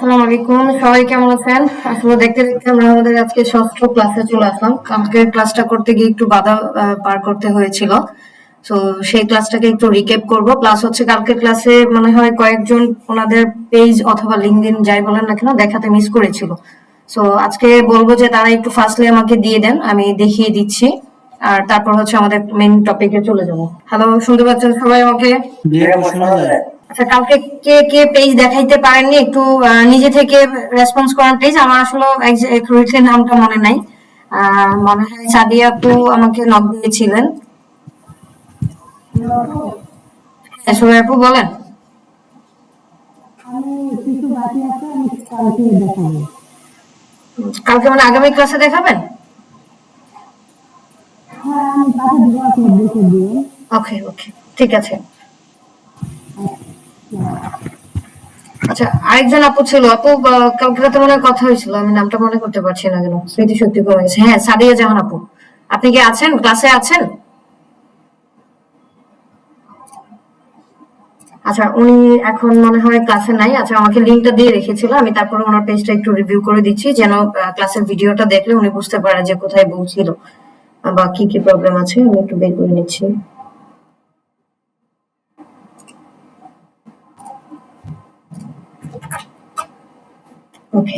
আসসালামু আলাইকুম, সবাই কেমন আছেন? আসলে দেখতে দেখতে আমরা আমাদের আজকে ষষ্ঠ ক্লাসে চলে আসলাম। কালকের ক্লাসটা করতে গিয়ে একটু বাধা পার করতে হয়েছিল। তো সেই ক্লাসটাকে একটু রিক্যাপ করব। প্লাস হচ্ছে কালকের ক্লাসে মনে হয় কয়েকজন ওনাদের পেজ অথবা লিঙ্কডইন যাই বলেন না কেন দেখাতে মিস করেছিল। সো আজকে বলবো যে তারা একটু ফার্স্টলি আমাকে দিয়ে দেন, আমি দেখিয়ে দিচ্ছি। আর তারপর হচ্ছে আমাদের মেইন টপিকে চলে যাব। হ্যালো, শুনতে পাচ্ছেন সবাই আমাকে? আচ্ছা, কালকে কে কে পেজ দেখাইতে পারেননি একটু নিজে থেকে রেসপন্স করার প্লিজ। আমার আসলে এক্সাক্টলি নামটা মনে নাই। মনে হয় সাদিয়া আপু আমাকে নক দিয়েছিলেন। হ্যাঁ, সুমা আপু বলেন। কালকে মানে আগামী ক্লাসে দেখাবেন? ওকে ওকে, ঠিক আছে। আচ্ছা, আরেকজন আপু ছিল, আপু কালকে রাতে মনে হয় কথা হয়েছিল, আমি নামটা মনে করতে পারছি না কেন, স্মৃতি শক্তি কমে গেছে। হ্যাঁ, সাদিয়া জাহান আপু, আপনি কি আছেন, ক্লাসে আছেন? আচ্ছা, উনি এখন মনে হয় ক্লাসে নাই। আচ্ছা, আমাকে লিঙ্কটা দিয়ে রেখেছিল, আমি তারপরে ওনার পেজটা একটু রিভিউ করে দিচ্ছি যেন ক্লাসের ভিডিওটা দেখলে উনি বুঝতে পারে যে কোথায় ভুল ছিল বা কি কি প্রবলেম আছে। আমি একটু বের করে নিচ্ছি। ওকে,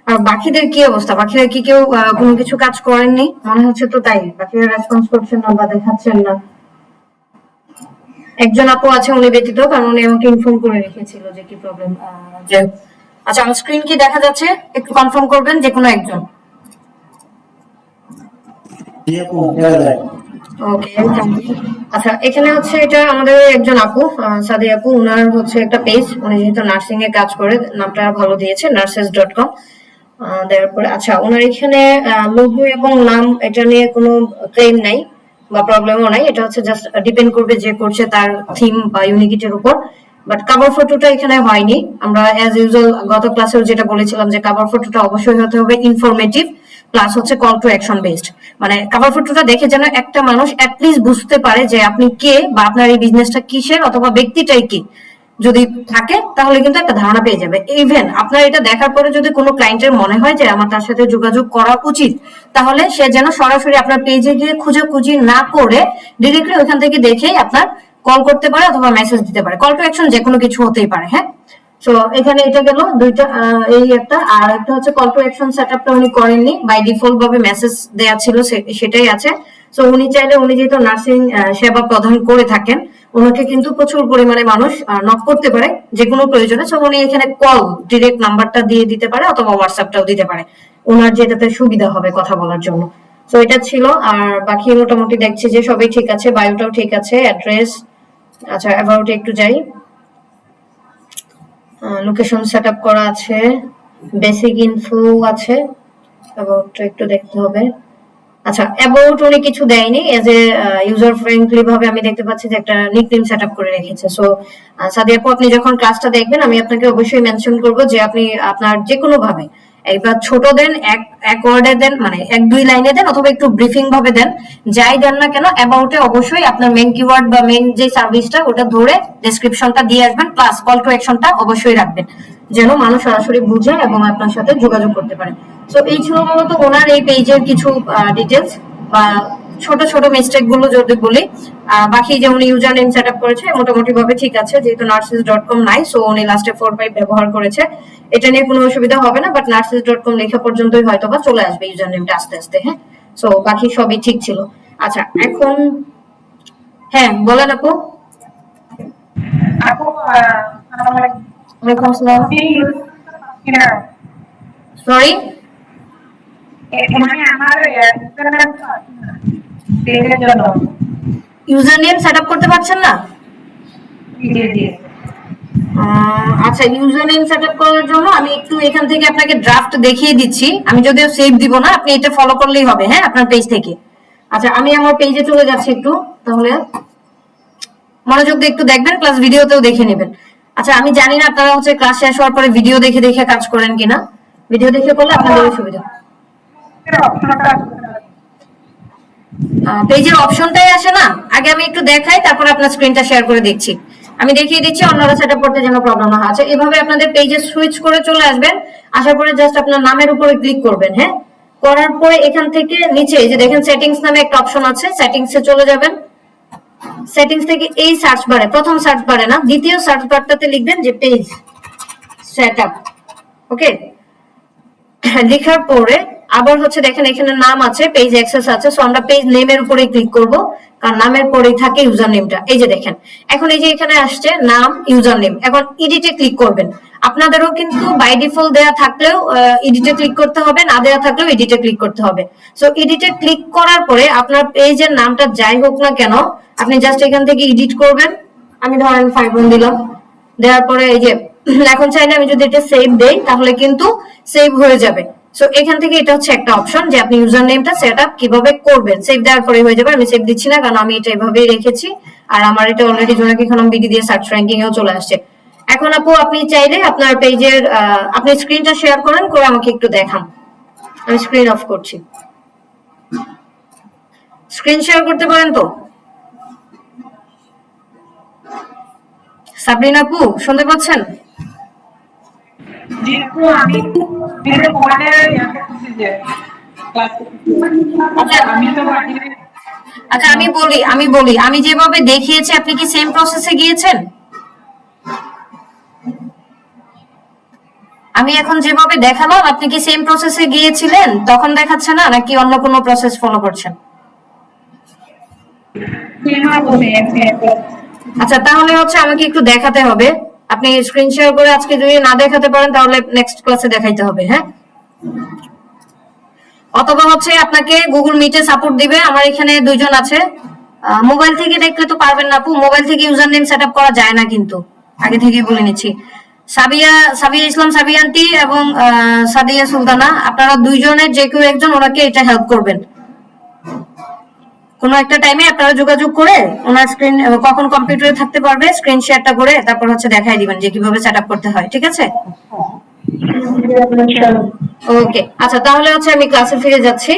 আর বাকিদের কি অবস্থা? বাকিরা কি কেউ কোনো কিছু কাজ করেননি? মনে হচ্ছে তো তাই, বাকিরা রেসপন্স করছেন না বা দেখাচ্ছেন না। একজন আপু আছে উনি ব্যতীত, কারণ উনি আমাকে ইনফর্ম করে রেখেছিল যে কি প্রবলেম। যে আচ্ছা, আমার স্ক্রিন কি দেখা যাচ্ছে? একটু কনফার্ম করবেন যে কোনো একজন। ওকে, আচ্ছা, এখানে হচ্ছে এটা আমাদের একজন আপু, সাদি আপু, উনার হচ্ছে একটা পেজ, উনি যেহেতু নার্সিং এ কাজ করে নামটা ভালো দিয়েছে, nurses.com। তারপরে আচ্ছা, ওনার এখানে লোগো এবং নাম এটা নিয়ে কোনো ক্লেম নাই বা প্রবলেমও নাই, এটা হচ্ছে জাস্ট ডিপেন্ড করবে যে করছে তার থিম বা ইউনিকিটির উপর। বাট কভার ফটোটা এখানে হয়নি। আমরা অ্যাজ ইউজুয়াল গত ক্লাসেও যেটা বলেছিলাম যে কভার ফটোটা অবশ্যই হতে হবে ইনফরমেটিভ, প্লাস হচ্ছে কল টু অ্যাকশন বেসড। মানে কভার ফটোটা দেখে যেন একটা মানুষ অ্যাটলিস্ট বুঝতে পারে যে আপনি কে বা আপনার এই বিজনেসটা কিসের অথবা ব্যক্তিটাই কি, যদি থাকে তাহলে কিন্তু একটা ধারণা পেয়ে যাবে। ইভেন আপনার এটা দেখার পরে যদি কোনো ক্লায়েন্টের মনে হয় যে আমার তার সাথে যোগাযোগ করা উচিত, তাহলে সে যেন সরাসরি আপনার পেজে গিয়ে খুঁজে না করে ডিরেক্টলি ওইখান থেকে দেখেই আপনার কল করতে পারে অথবা মেসেজ দিতে পারে। কল টু অ্যাকশন যে কোনো কিছু হতেই পারে। হ্যাঁ, তো এখানে এটা গেল দুইটা, এই একটা, আর একটা হচ্ছে কল টু অ্যাকশন সেটআপটা উনি করেননি, বাই ডিফল্ট ভাবে মেসেজ দেয়া ছিল সেটাই আছে। তো উনি চাইলে, উনি যেহেতু নার্সিং সেবা প্রদান করে থাকেন, ওনাকে কিন্তু প্রচুর পরিমাণে মানুষ নক করতে পারে যে কোনো প্রয়োজনে। সো উনি এখানে কল ডিরেক্ট নাম্বারটা দিয়ে দিতে পারে অথবা হোয়াটসঅ্যাপটাও দিতে পারে, ওনার যেটাতে সুবিধা হবে কথা বলার জন্য। তো এটা ছিল। আর বাকি মোটামুটি দেখছি যে সবই ঠিক আছে, বায়োটাও ঠিক আছে, অ্যাড্রেস। আচ্ছা, অ্যাবাউটে একটু যাই। লোকেশন সেট আপ করা আছে, বেসিক ইনফো আছে, অ্যাবাউটটা একটু দেখতে হবে। আচ্ছা, অ্যাবাউট উনি কিছু দেয়নি, এজ এ ইউজার ফ্রেন্ডলি ভাবে আমি দেখতে পাচ্ছি যে একটা নিকনেম সেট আপ করে রেখেছে। সো সাদিয়া আপু, আপনি যখন ক্লাসটা দেখবেন আমি আপনাকে অবশ্যই মেনশন করব যে আপনি আপনার যে কোনো ভাবে একবার ছোট দেন, এক ওয়ার্ডে দেন, মানে এক দুই লাইনে দেন অথবা একটু ব্রিফিং ভাবে দেন, যাই দেন না কেন অ্যাবাউটে অবশ্যই আপনার মেইন কিওয়ার্ড বা মেইন যে সার্ভিসটা ওটা ধরে ডেসক্রিপশনটা দিয়ে আসবেন, প্লাস কল টু অ্যাকশনটা অবশ্যই রাখবেন যেন মানুষ সরাসরি বুঝে এবং আপনার সাথে যোগাযোগ করতে পারে। তো এই ছিল মূলত ওনার এই পেজের কিছু ডিটেলস বা ছোট ছোট মিস্টেক গুলো যদি বলি। বাকি যে উনি ইউজার নেম সেট আপ করেছে মোটামুটি ভাবে ঠিক আছে, যেহেতু nurses.com নাই, সো উনি লাস্টে 4-5 ব্যবহার করেছে, এটা নিয়ে কোনো অসুবিধা হবে না। বাট nurses.com লেখা পর্যন্তই হয়তো বা চলে আসবে ইউজার নেমটা আস্তে আস্তে। হ্যাঁ, সো বাকি সবই ঠিক ছিল। আচ্ছা, এখন হ্যাঁ বলেন আপু। আপু, ওয়ালাইকুম আসসালাম। সরি, মানে আমার ইউজার নেম সেট আপ করতে পারছেন না? আচ্ছা, ইউজার নেম সেট আপ করার জন্য আমি একটু এখান থেকে আপনাকে ড্রাফট দেখিয়ে দিচ্ছি, আমি যদিও সেভ দিব না, আপনি এটা ফলো করলেই হবে। হ্যাঁ, আপনার পেজ থেকে। আচ্ছা, আমি আমার পেজে চলে যাচ্ছি একটু, তাহলে মনোযোগ দিয়ে একটু দেখবেন, প্লাস ভিডিওতেও দেখে নেবেন। আচ্ছা, আমি জানি না আপনারা হচ্ছে ক্লাস শেষ হওয়ার পরে ভিডিও দেখে দেখে কাজ করেন কিনা, ভিডিও দেখে করলে আপনাদের সুবিধা। পেজের অপশনটাই আসে না। আগে আমি একটু দেখাই, তারপর আপনার স্ক্রিনটা শেয়ার করে দিচ্ছি। আমি দেখিয়ে দিচ্ছি, অন্যরা সেটআপ করতে যেন প্রবলেম না হয়। আচ্ছা, এভাবে আপনাদের পেজে সুইচ করে চলে আসবেন। আসার পরে জাস্ট আপনার নামের উপরে ক্লিক করবেন। হ্যাঁ, করার পরে এখান থেকে নিচে এই যে দেখেন সেটিংস নামে একটা অপশন আছে, সেটিংসে চলে যাবেন। সেটিংস থেকে এই সার্চ বারে, প্রথম সার্চ বারে না, দ্বিতীয় সার্চ বারটাতে লিখবেন যে পেজ সেটআপ। ওকে, লেখার পরে আবার হচ্ছে দেখেন এখানে নাম আছে, পেজ অ্যাক্সেস আছে। সো আমরা পেজ নেমের উপরে ক্লিক করব, কারণ নামের পরেই থাকে ইউজার নেমটা। এই যে দেখেন এখন এই যে এখানে আসছে নাম, ইউজার নেম। এখন এডিটে ক্লিক করবেন। আপনাদেরও কিন্তু বাই ডিফল্ট দেয়া থাকলেও এডিটে ক্লিক করতে হবে, না দেয়া থাকলেও এডিটে ক্লিক করতে হবে। সো এডিটে ক্লিক করার পরে আপনার পেজের নামটা যাই হোক না কেন, আপনি জাস্ট এখান থেকে এডিট করবেন। আমি ধরেন 5 দিলাম, দেওয়ার পরে এই যে এখন চাইলে আমি যদি এটা সেভ দেই তাহলে কিন্তু সেভ হয়ে যাবে। সো এখান থেকে এটা হচ্ছে একটা অপশন যে আপনি ইউজার নেমটা সেটআপ কিভাবে করবেন। সেভ দেওয়ার পরে হয়ে যাবে। আমি সেভ দিচ্ছি না, কারণ আমি এটা এভাবেই রেখেছি, আর আমার এটা অলরেডি জোনাকি খানম বিডি দিয়ে সার্চ র্যাঙ্কিং এও চলে আসছে। এখন আপু আপনি চাইলে আপনার পেজের আপনি স্ক্রিনটা শেয়ার করেন, করে আমাকে একটু দেখান। আমি স্ক্রিন অফ করছি। স্ক্রিন শেয়ার করতে পারেন তো? সাবরিন আপু শুনতে পাচ্ছেন? আচ্ছা আমি বলি আমি যেভাবে দেখিয়েছি আপনি কি সেম প্রসেসে গিয়েছেন? আমি এখন যেভাবে দেখালাম আপনি কি সেম প্রসেসে গিয়েছিলেন? তখন দেখাচ্ছে না, নাকি অন্য কোনো প্রসেস ফলো করছেন? আচ্ছা, তাহলে হচ্ছে আমাকে একটু দেখাতে হবে। আপনি স্ক্রিন শেয়ার করে আজকে যদি না দেখাতে পারেন তাহলে নেক্সট ক্লাসে দেখাইতে হবে। হ্যাঁ, অথবা হচ্ছে আপনাকে গুগল মিটে সাপোর্ট দিবে। আমার এখানে 2 জন আছে। মোবাইল থেকে দেখলে তো পারবেন না আপু, মোবাইল থেকে ইউজার নেম সেটআপ করা যায় না কিন্তু, আগে থেকেই বলে নিচ্ছি। সাবিয়া ইসলাম, সাবিয়া আন্টি এবং সাদিয়া সুলতানা, আপনারা 2 জনের যে কেউ একজন ওনাকে এটা হেল্প করবেন। কোন একটা টাইমে আপনারা যোগাযোগ করে ওনার স্ক্রিন কখন কম্পিউটারে থাকতে পারবে স্ক্রিন শেয়ারটা করে তারপর হচ্ছে দেখাই দিবেন যে কিভাবে সেটআপ করতে হয়। ঠিক আছে? ওকে, আচ্ছা তাহলে হচ্ছে আমি ক্লাসে ফিরে যাচ্ছি।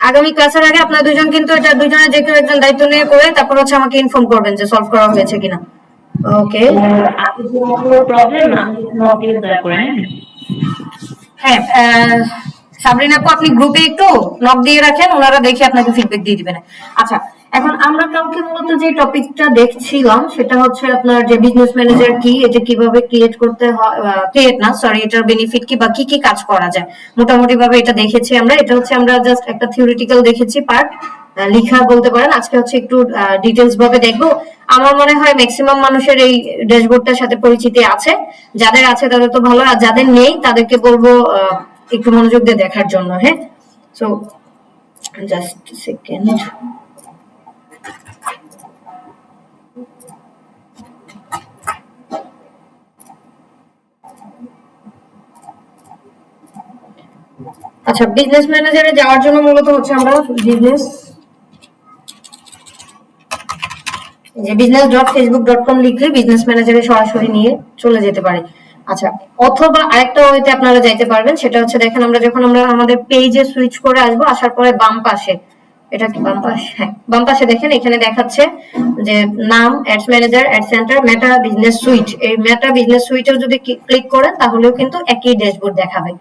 আগামী ক্লাসের আগে আপনারা 2 জন কিন্তু এটা 2 জনের যে কেউ একজন দায়িত্ব নিয়ে করে তারপর হচ্ছে আমাকে ইনফর্ম করবেন যে সলভ করা হয়েছে কিনা। ওকে, হ্যাঁ সাবরিনা আপু আপনি গ্রুপে একটু নক দিয়ে রাখেন, ওনারা দেখে আপনাকে ফিডব্যাক দিয়ে দিবেন। আচ্ছা, এখন আমরা কালকে মূলত যে টপিকটা দেখছিলাম সেটা হচ্ছে আপনার যে বিজনেস ম্যানেজার কি, এটা কিভাবে ক্রিয়েট করতে হয়, ক্রিয়েট না সরি, এটার বেনিফিট কি বা কি কি কাজ করা যায় মোটামুটি ভাবে এটা দেখেছি আমরা। এটা হচ্ছে আমরা জাস্ট একটা থিওরিটিক্যাল দেখেছি পার্ট, লিখা বলতে পারেন। আজকে হচ্ছে একটু ডিটেলস ভাবে দেখবো। আমার মনে হয় ম্যাক্সিমাম মানুষের এই ড্যাশবোর্ডটার সাথে পরিচিতি আছে। যাদের আছে তাদের তো ভালো, আর যাদের নেই তাদেরকে বলবো একটু মনোযোগ দিয়ে দেখার জন্য। হ্যাঁ, সো জাস্ট সেকেন্ড। আচ্ছা, বিজনেস ম্যানেজারে যাওয়ার জন্য মূলত হচ্ছে আমরা business.facebook.com লিখলে বিজনেস ম্যানেজারে সরাসরি নিয়ে চলে যেতে পারে। আচ্ছা, অথবা আরেকটা ওয়েতে আপনারা যাইতে পারবেন, সেটা হচ্ছে দেখেন আমরা যখন আমরা আমাদের পেজে সুইচ করে আসবো, আসার পরে বাম পাশে, এটা কি বাম পাশে? হ্যাঁ, বাম পাশে দেখেন এখানে দেখাচ্ছে যে নাম, অ্যাডস ম্যানেজার, অ্যাড সেন্টার, মেটা বিজনেস সুইট। এই মেটা বিজনেস সুইটেও যদি ক্লিক করেন তাহলেও কিন্তু একই ড্যাশবোর্ড দেখাবে।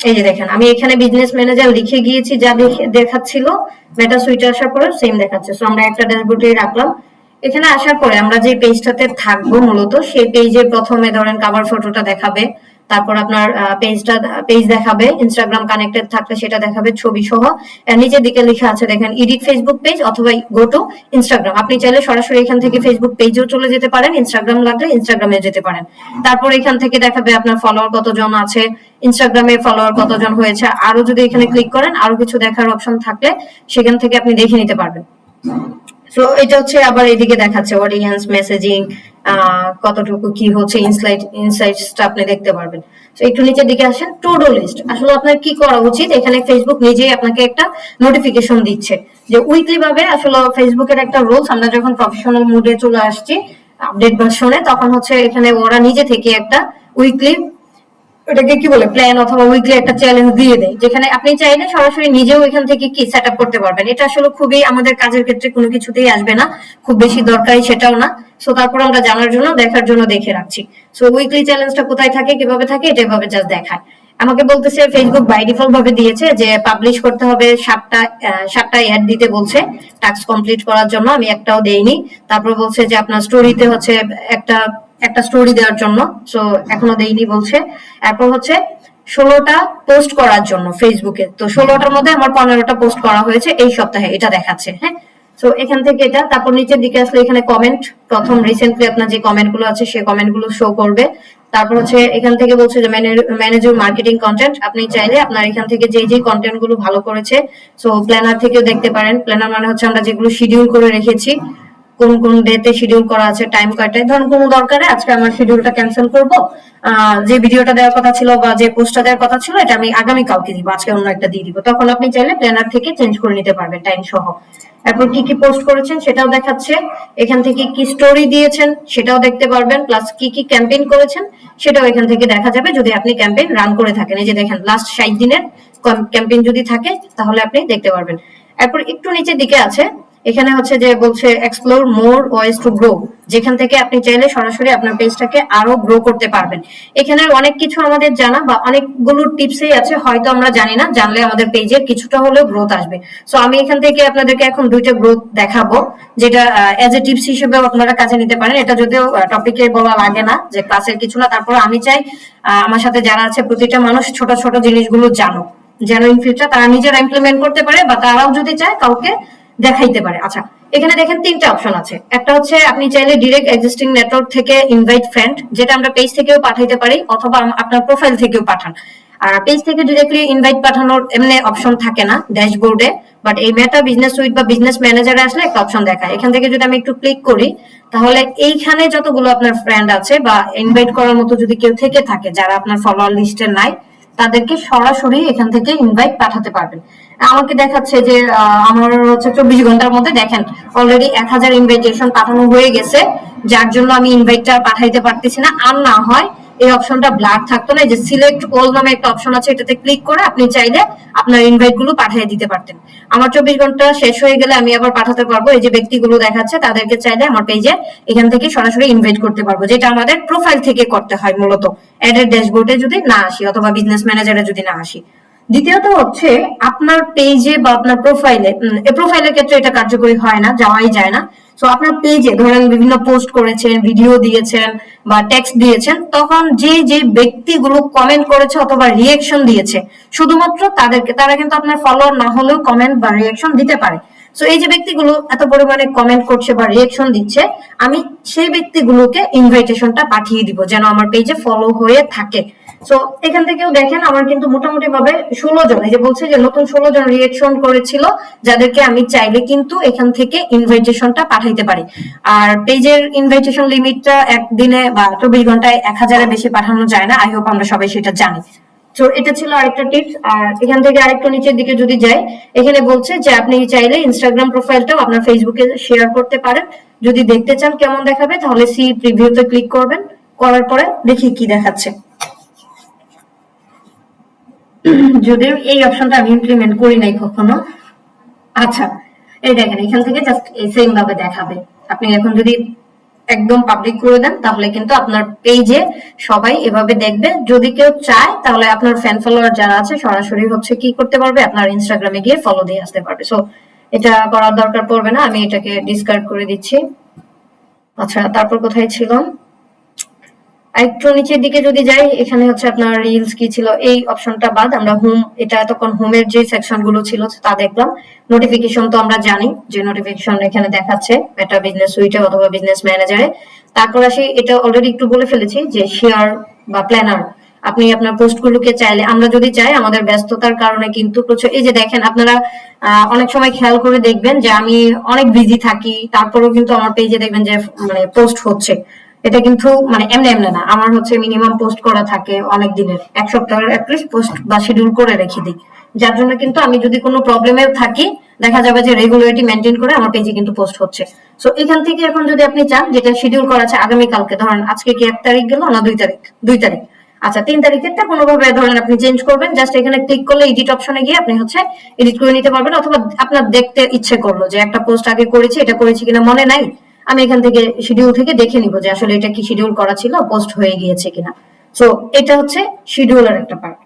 এই যে দেখেন আমি এখানে বিজনেস ম্যানেজার লিখে গিয়েছি, যা দেখাচ্ছিল মেটা সুইটে আসার পরে সেম দেখাচ্ছে। সো আমরা একটা ড্যাশবোর্ডে রাখলাম। এখানে আসার পরে আমরা যে পেজটাতে থাকবো মূলত সেই পেজের প্রথমে ধরেন কভার ফটোটা দেখাবে, তারপর আপনার পেজ দেখাবে, ইনস্টাগ্রাম কানেক্টেড থাকলে সেটা দেখাবে ছবি সহ। এর নিচের দিকে লেখা আছে দেখেন এডিট ফেসবুক পেজ অথবা গো টু ইনস্টাগ্রাম। আপনি চাইলে সরাসরি এখান থেকে ফেসবুক পেজেও চলে যেতে পারেন, ইনস্টাগ্রাম লাগলে ইনস্টাগ্রামে যেতে পারেন। তারপর এখান থেকে দেখাবে আপনার ফলোয়ার কতজন আছে, ইনস্টাগ্রামে ফলোয়ার কতজন হয়েছে। আরো যদি এখানে ক্লিক করেন আরো কিছু দেখার অপশন থাকলে সেখান থেকে আপনি দেখে নিতে পারবেন। সো এটা হচ্ছে আবার এদিকে দেখাচ্ছে অডিয়েন্স মেসেজিং, কতটুকু কি হচ্ছে, ইনসাইটসটা আপনি দেখতে পারবেন। তো একটু নিচের দিকে আসেন, টু ডু লিস্ট। আসলে আপনার কি করা উচিত, এখানে ফেসবুক নিজেই আপনাকে একটা নোটিফিকেশন দিচ্ছে যে উইকলি ভাবে আসলে ফেসবুকের একটা রুলস, আমরা যখন প্রফেশনাল মুডে চলে আসছি আপডেট ভার্সনে, তখন হচ্ছে এখানে ওরা নিজে থেকে একটা উইকলি ওটাকে কি বলে প্ল্যান অথবা উইকলি একটা চ্যালেঞ্জ দিয়ে দেয়, যেখানে আপনি চাইলে সরাসরি নিজেও এখান থেকে কি সেট আপ করতে পারবেন। এটা আসলে খুবই আমাদের কাজের ক্ষেত্রে কোনো কিছুতেই আসবে না, খুব বেশি দরকারি সেটাও না। সো তারপর আমরা জানার জন্য দেখার জন্য দেখে রাখছি। সো উইকলি চ্যালেঞ্জটা কোথায় থাকে কিভাবে থাকে এটা এভাবে জাস্ট দেখায়। আমাকে বলতেছে ফেসবুক বাই ডিফল্ট ভাবে দিয়েছে যে পাবলিশ করতে হবে 7টা অ্যাড দিতে বলছে টাস্ক কমপ্লিট করার জন্য, আমি একটাও দেইনি। তারপর বলছে যে আপনার স্টোরিতে হচ্ছে একটা একটা স্টোরি দেওয়ার জন্য, সো এখনো দেইনি বলছে। এরপর হচ্ছে 16টা পোস্ট করার জন্য ফেসবুকে, তো 16টার মধ্যে আমার 15টা পোস্ট করা হয়েছে এই সপ্তাহে, এটা দেখাচ্ছে। হ্যাঁ, সো এখান থেকে এটা, তারপর নিচের দিকে আসলে এখানে কমেন্ট, প্রথম রিসেন্টলি আপনার যে কমেন্ট গুলো আছে সেই কমেন্ট গুলো শো করবে। তারপর হচ্ছে এখান থেকে বলছে যে ম্যানেজ মার্কেটিং কন্টেন্ট, আপনি চাইলে আপনার এখান থেকে যে যে কন্টেন্ট গুলো ভালো করেছে সো প্ল্যানার থেকেও দেখতে পারেন। প্ল্যানার মানে হচ্ছে আমরা যেগুলো শিডিউল করে রেখেছি, কোন কোন ডেতে শিডিউল করা আছে, টাইম কয়টায়। ধরুন কোনো দরকারে আজকে আমার শিডিউলটা ক্যান্সেল করব, যে ভিডিওটা দেওয়ার কথা ছিল বা যে পোস্টটা দেওয়ার কথা ছিল এটা আমি আগামী কালকে দিব, আজকে অন্য একটা দিয়ে দিব, তখন আপনি চাইলে প্ল্যানার থেকে চেঞ্জ করে নিতে পারবেন টাইম সহ। এরপর কি কি পোস্ট করেছেন সেটাও দেখাচ্ছে, এখান থেকে কি স্টোরি দিয়েছেন সেটাও দেখতে পারবেন, প্লাস কি কি ক্যাম্পেইন করেছেন সেটাও এখান থেকে দেখা যাবে যদি আপনি ক্যাম্পেইন রান করে থাকেন। এই যে দেখেন লাস্ট 60 দিনের ক্যাম্পেইন যদি থাকে তাহলে আপনি দেখতে পারবেন। এরপর একটু নিচের দিকে আছে, এখানে হচ্ছে যে বলছে explore more ways to grow, যেখান থেকে আপনি চাইলে সরাসরি আপনার পেজটাকে আরো গ্রো করতে পারবেন। এখানে অনেক কিছু আমাদের জানা বা অনেকগুলো টিপসই আছে, হয়তো আমরা জানি না, জানলে আমাদের পেজের কিছুটা হলেও গ্রোথ আসবে। সো আমি এখান থেকে আপনাদেরকে এখন 2টা গ্রোথ দেখাবো, যেটা এজ এ টিপস হিসেবেও আপনারা কাজে নিতে পারেন। এটা যদিও টপিকে বলা লাগে না, যে ক্লাসের কিছু না, তারপর আমি চাই আমার সাথে যারা আছে প্রতিটা মানুষ ছোট ছোট জিনিসগুলো জানো, যেন ইন ফিউচার তারা নিজেরা ইমপ্লিমেন্ট করতে পারে বা তারাও যদি চায় কাউকে দেখাইতে পারে। আচ্ছা, এখানে দেখেন 3টা অপশন আছে। একটা হচ্ছে আপনি চাইলে ডিরেক্ট এক্সিস্টিং নেটওয়ার্ক থেকে ইনভাইট ফ্রেন্ড, যেটা আমরা পেজ থেকেও পাঠাইতে পারি অথবা আপনার প্রোফাইল থেকেও পাঠান। আর পেজ থেকে ডিরেক্টলি ইনভাইট পাঠানোর এমনি অপশন থাকে না ড্যাশবোর্ডে, বাট এই মেটা বিজনেস সুইট বা বিজনেস ম্যানেজারে আসলে একটা অপশন দেখায়। এখান থেকে যদি আমি একটু ক্লিক করি তাহলে এইখানে যতগুলো আপনার ফ্রেন্ড আছে বা ইনভাইট করার মতো যদি কেউ থেকে থাকে যারা আপনার ফলোয়ার লিস্টে নাই, তাদেরকে সরাসরি এখান থেকে ইনভাইট পাঠাতে পারবেন। আমাকে দেখাচ্ছে যে আমার হচ্ছে 24 ঘন্টার মধ্যে দেখেন অলরেডি 1000 ইনভাইটেশন পাঠানো হয়ে গেছে, যার জন্য আমি ইনভাইটটা পাঠাইতে পারতেছি না। আর না হয় এই অপশনটা ব্লার থাকতো না, যে সিলেক্ট অল নামে একটা অপশন আছে, এটাতে ক্লিক করে আপনি চাইলে আপনার ইনভাইট গুলো পাঠিয়ে দিতে পারতেন। আমার 24 ঘন্টা শেষ হয়ে গেলে আমি আবার পাঠাতে পারবো। এই যে ব্যক্তিগুলো দেখাচ্ছে তাদেরকে চাইলে আমার পেজে এখান থেকে সরাসরি ইনভাইট করতে পারবো, যেটা আমাদের প্রোফাইল থেকে করতে হয় মূলত, অ্যাডের ড্যাশবোর্ডে যদি না আসি অথবা বিজনেস ম্যানেজারে যদি না আসি। দ্বিতীয়ত হচ্ছে আপনার পেজে বা আপনার প্রোফাইলে, প্রোফাইলের ক্ষেত্রে এটা কার্যকরী হয় না, যাওয়াই যায় না। সো আপনার পেজে ধরেন বিভিন্ন পোস্ট করেছেন, ভিডিও দিয়েছেন বা টেক্সট দিয়েছেন, তখন যে যে ব্যক্তিগুলো কমেন্ট করেছে অথবা রিয়েকশন দিয়েছে শুধুমাত্র তাদেরকে, তারা কিন্তু আপনার ফলোয়ার না হলেও কমেন্ট বা রিয়েকশন দিতে পারে। সো এই যে ব্যক্তিগুলো এত পরিমাণে কমেন্ট করছে বা রিয়েকশন দিচ্ছে, আমি সেই ব্যক্তিগুলোকে ইনভাইটেশনটা পাঠিয়ে দিব যেন আমার পেজে ফলো হয়ে থাকে। সো এখান থেকেও দেখেন আমার কিন্তু মোটামুটি ভাবে 16 জন, এই যে বলছে যে নতুন 16 জন রিয়েকশন করেছিল, যাদেরকে আমি চাইলে কিন্তু এখান থেকে ইনভাইটেশনটা পাঠাইতে পারি। আর পেজের ইনভাইটেশন লিমিটটা একদিনে বা 24 ঘন্টায় 1000-এর বেশি পাঠানো যায় না। আই হোপ আমরা সবাই সেটা জানি। তো এটা ছিল আরেকটা টিপস। আর এখান থেকে আরেকটু নিচের দিকে যদি যাই, এখানে বলছে যে আপনি চাইলে ইনস্টাগ্রাম প্রোফাইলটাও আপনার ফেসবুকে শেয়ার করতে পারেন। যদি দেখতে চান কেমন দেখাবে তাহলে সি প্রিভিউতে ক্লিক করবেন, করার পরে দেখি কি দেখাচ্ছে। যদিও এই অপশনটা আমি ইমপ্লিমেন্ট করি নাই কখনো। আচ্ছা, এই দেখেন এখান থেকে জাস্ট সেম ভাবে দেখাবে। আপনি এখন যদি একদম পাবলিক করে দেন তাহলে কিন্তু আপনার পেজে সবাই এভাবে দেখবে। যদি কেউ চায় তাহলে আপনার ফ্যান ফলোয়ার যারা আছে সরাসরি হচ্ছে কি করতে পারবে, আপনার ইনস্টাগ্রামে গিয়ে ফলো দিয়ে আসতে পারবে। সো এটা করার দরকার পড়বে না, আমি এটাকে ডিসকার্ড করে দিচ্ছি। আচ্ছা, তারপর কোথায় ছিলাম, একটু নিচের দিকে যদি যাই, এখানে হচ্ছে আপনার রিলস কি ছিল এই অপশনটা বাদ আমরা হোম, এটা এতক্ষণ হোমের যে সেকশন গুলো ছিল তা দেখলাম। নোটিফিকেশন তো আমরা জানি যে নোটিফিকেশন এখানে দেখাচ্ছে মেটা বিজনেস সুইটে অথবা বিজনেস ম্যানেজারে। তারপর আসি, এটা অলরেডি একটু বলে ফেলেছি যে শেয়ার বা প্ল্যানার, আপনি আপনার পোস্ট গুলোকে চাইলে, আমরা যদি চাই আমাদের ব্যস্ততার কারণে কিন্তু প্রচুর, এই যে দেখেন আপনারা অনেক সময় খেয়াল করে দেখবেন যে আমি অনেক বিজি থাকি, তারপরেও কিন্তু আমার পেজে দেখবেন যে মানে পোস্ট হচ্ছে। এটা কিন্তু মানে এমনি এমনি না, আমার হচ্ছে মিনিমাম পোস্ট করা থাকে অনেক দিনের, 1 সপ্তাহের অ্যাটলিস্ট পোস্ট বা শিডিউল করে রেখে দিই। যার জন্য কিন্তু আমি যদি কোনো প্রবলেমে থাকি দেখা যাবে যে রেগুলারিটি মেনটেন করে আমার পেজে কিন্তু পোস্ট হচ্ছে। সো এখান থেকে এখন যদি আপনি চান, যেটা শিডিউল করা আছে আগামীকালকে, ধরেন আজকে কি 1 তারিখ গেল না 2 তারিখ, 2 তারিখ, আচ্ছা 3 তারিখেরটা কোনোভাবে ধরেন আপনি চেঞ্জ করবেন, জাস্ট এখানে ক্লিক করলে এডিট অপশনে গিয়ে আপনি হচ্ছে এডিট করে নিতে পারবেন, অথবা আপনার দেখতে ইচ্ছে করলো যে একটা পোস্ট আগে করেছি, এটা করেছি কিনা মনে নাই, আমি এখান থেকে শিডিউল থেকে দেখে নিব যে আসলে এটা কি শিডিউল করা ছিল, পোস্ট হয়ে গিয়েছে কিনা। সো এটা হচ্ছে শিডিউলের একটা পার্ট।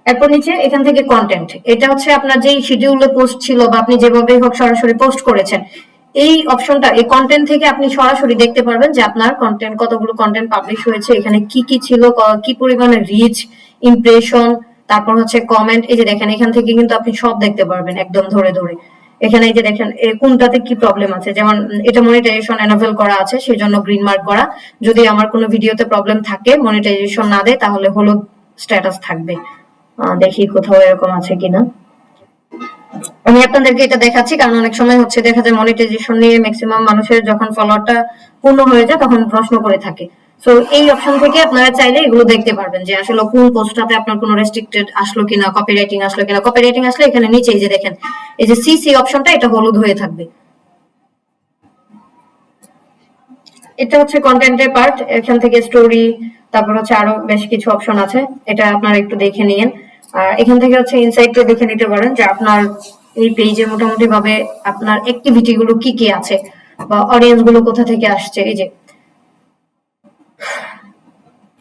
এরপর নিচে এখান থেকে কন্টেন্ট, এটা হচ্ছে আপনার যেই শিডিউলে পোস্ট ছিল বা আপনি যেভাবে হোক সরাসরি পোস্ট করেছেন, এই অপশনটা, এই কন্টেন্ট থেকে আপনি সরাসরি দেখতে পারবেন যে আপনার কন্টেন্ট, কতগুলো কন্টেন্ট পাবলিশ হয়েছে, এখানে কি কি ছিল, কি পরিমাণে রিচ, ইমপ্রেশন, তারপর হচ্ছে কমেন্ট। এই যে দেখেন এখান থেকে কিন্তু আপনি সব দেখতে পারবেন একদম ধরে ধরে। এখানে এই যে দেখেন কোনটাতে কি প্রবলেম আছে, যেমন এটা মনিটাইজেশন এনাবেল করা আছে সেজন্য গ্রিন মার্ক করা, যদি আমার কোনো ভিডিওতে প্রবলেম থাকে মনিটাইজেশন না দেয় তাহলে হলুদ স্ট্যাটাস থাকবে। দেখি কোথাও এরকম আছে কিনা। আমি আপনাদেরকে এটা দেখাচ্ছি কারণ অনেক সময় হচ্ছে দেখা যায় মনিটাইজেশন নিয়ে ম্যাক্সিমাম মানুষের যখন ফলোয়ারটা পূর্ণ হয়ে যায় তখন প্রশ্ন করে থাকে। সো এই অপশন থেকে আপনারা চাইলে এগুলো দেখতে পারবেন যে আসলে কোন পোস্টটাতে আপনার কোনো রেস্ট্রিক্টেড আসলো কিনা, কপিরাইটিং আসলো কিনা। কপিরাইটিং আসলে এখানে নিচে এই যে দেখেন এই যে সিসি অপশনটা, এটা হলুদ হয়ে থাকবে। এটা হচ্ছে কন্টেন্টের পার্ট। এখান থেকে স্টোরি, তারপর হচ্ছে আরো বেশ কিছু অপশন আছে, এটা আপনারা একটু দেখে নিয়েন। আর এখান থেকে হচ্ছে ইনসাইটটা দেখে নিতে পারেন যে আপনার এই পেজে মোটামুটি ভাবে আপনার অ্যাক্টিভিটি গুলো কি কি আছে বা অডিয়েন্স গুলো কোথা থেকে আসছে। এই যে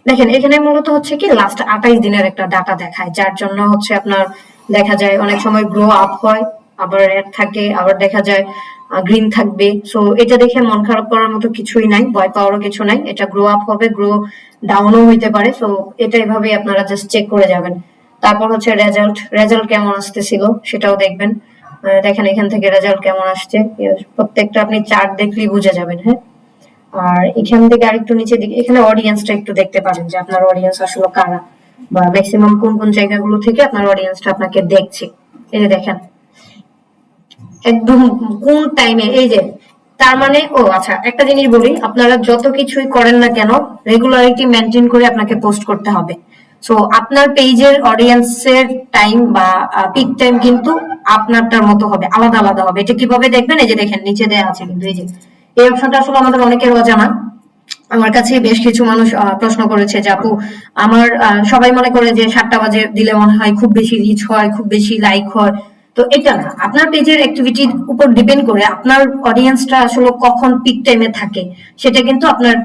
দেখেন এখানে মূলত হচ্ছে কি লাস্ট 28 দিনের একটা ডাটা দেখায়, যার জন্য হচ্ছে আপনার দেখা যায় অনেক সময় গ্রো আপ হয়, আবার রেড থাকে, আবার দেখা যায় গ্রিন থাকবে। সো এটা দেখে মন খারাপ করার মতো কিছুই নাই, ভয় পাওয়ারও কিছু নাই। এটা গ্রো আপ হবে, গ্রো ডাউনও হইতে পারে। সো এটা এভাবেই আপনারা জাস্ট চেক করে যাবেন। তারপর হচ্ছে রেজাল্ট, রেজাল্ট কেমন আসতেছিল সেটাও দেখবেন। দেখেন এখান থেকে রেজাল্ট কেমন আসছে, প্রত্যেকটা আপনি চার্ট দেখলেই বুঝে যাবেন। হ্যাঁ, আর এখান থেকে আরেকটু নিচে দিকে এখানে অডিয়েন্সটা একটু দেখতে পারেন যে আপনার অডিয়েন্স আসলে কারা, বা ম্যাক্সিমাম কোন কোন জায়গাগুলো থেকে আপনার অডিয়েন্সটা আপনাকে দেখছে। এই যে দেখেন একদম কোন টাইমে, এই যে তার মানে ও আচ্ছা একটা জিনিস বলি, আপনারা যত কিছুই করেন না কেন রেগুলারিটি মেনটেন করে আপনাকে পোস্ট করতে হবে। সো আপনার পেজের অডিয়েন্সের টাইম বা পিক টাইম কিন্তু আপনারটার মতো হবে, আলাদা আলাদা হবে। এটা কিভাবে দেখবেন, এই যে দেখেন নিচে দেওয়া আছে কিন্তু এই যে এই অপশনটা আসলে আমাদের অনেকের অজানা। আমার কাছে বেশ কিছু মানুষ প্রশ্ন করেছে যে আপু আমার সবাই মনে করে যে 7টা বাজে দিলে মনে হয় খুব বেশি রিচ হয়, খুব বেশি লাইক হয়। তো এটা না, আপনার পেজের অ্যাক্টিভিটির উপর ডিপেন্ড করে আপনার অডিয়েন্সটা আসলে কখন পিক টাইমে থাকে সেটা কিন্তু আপনার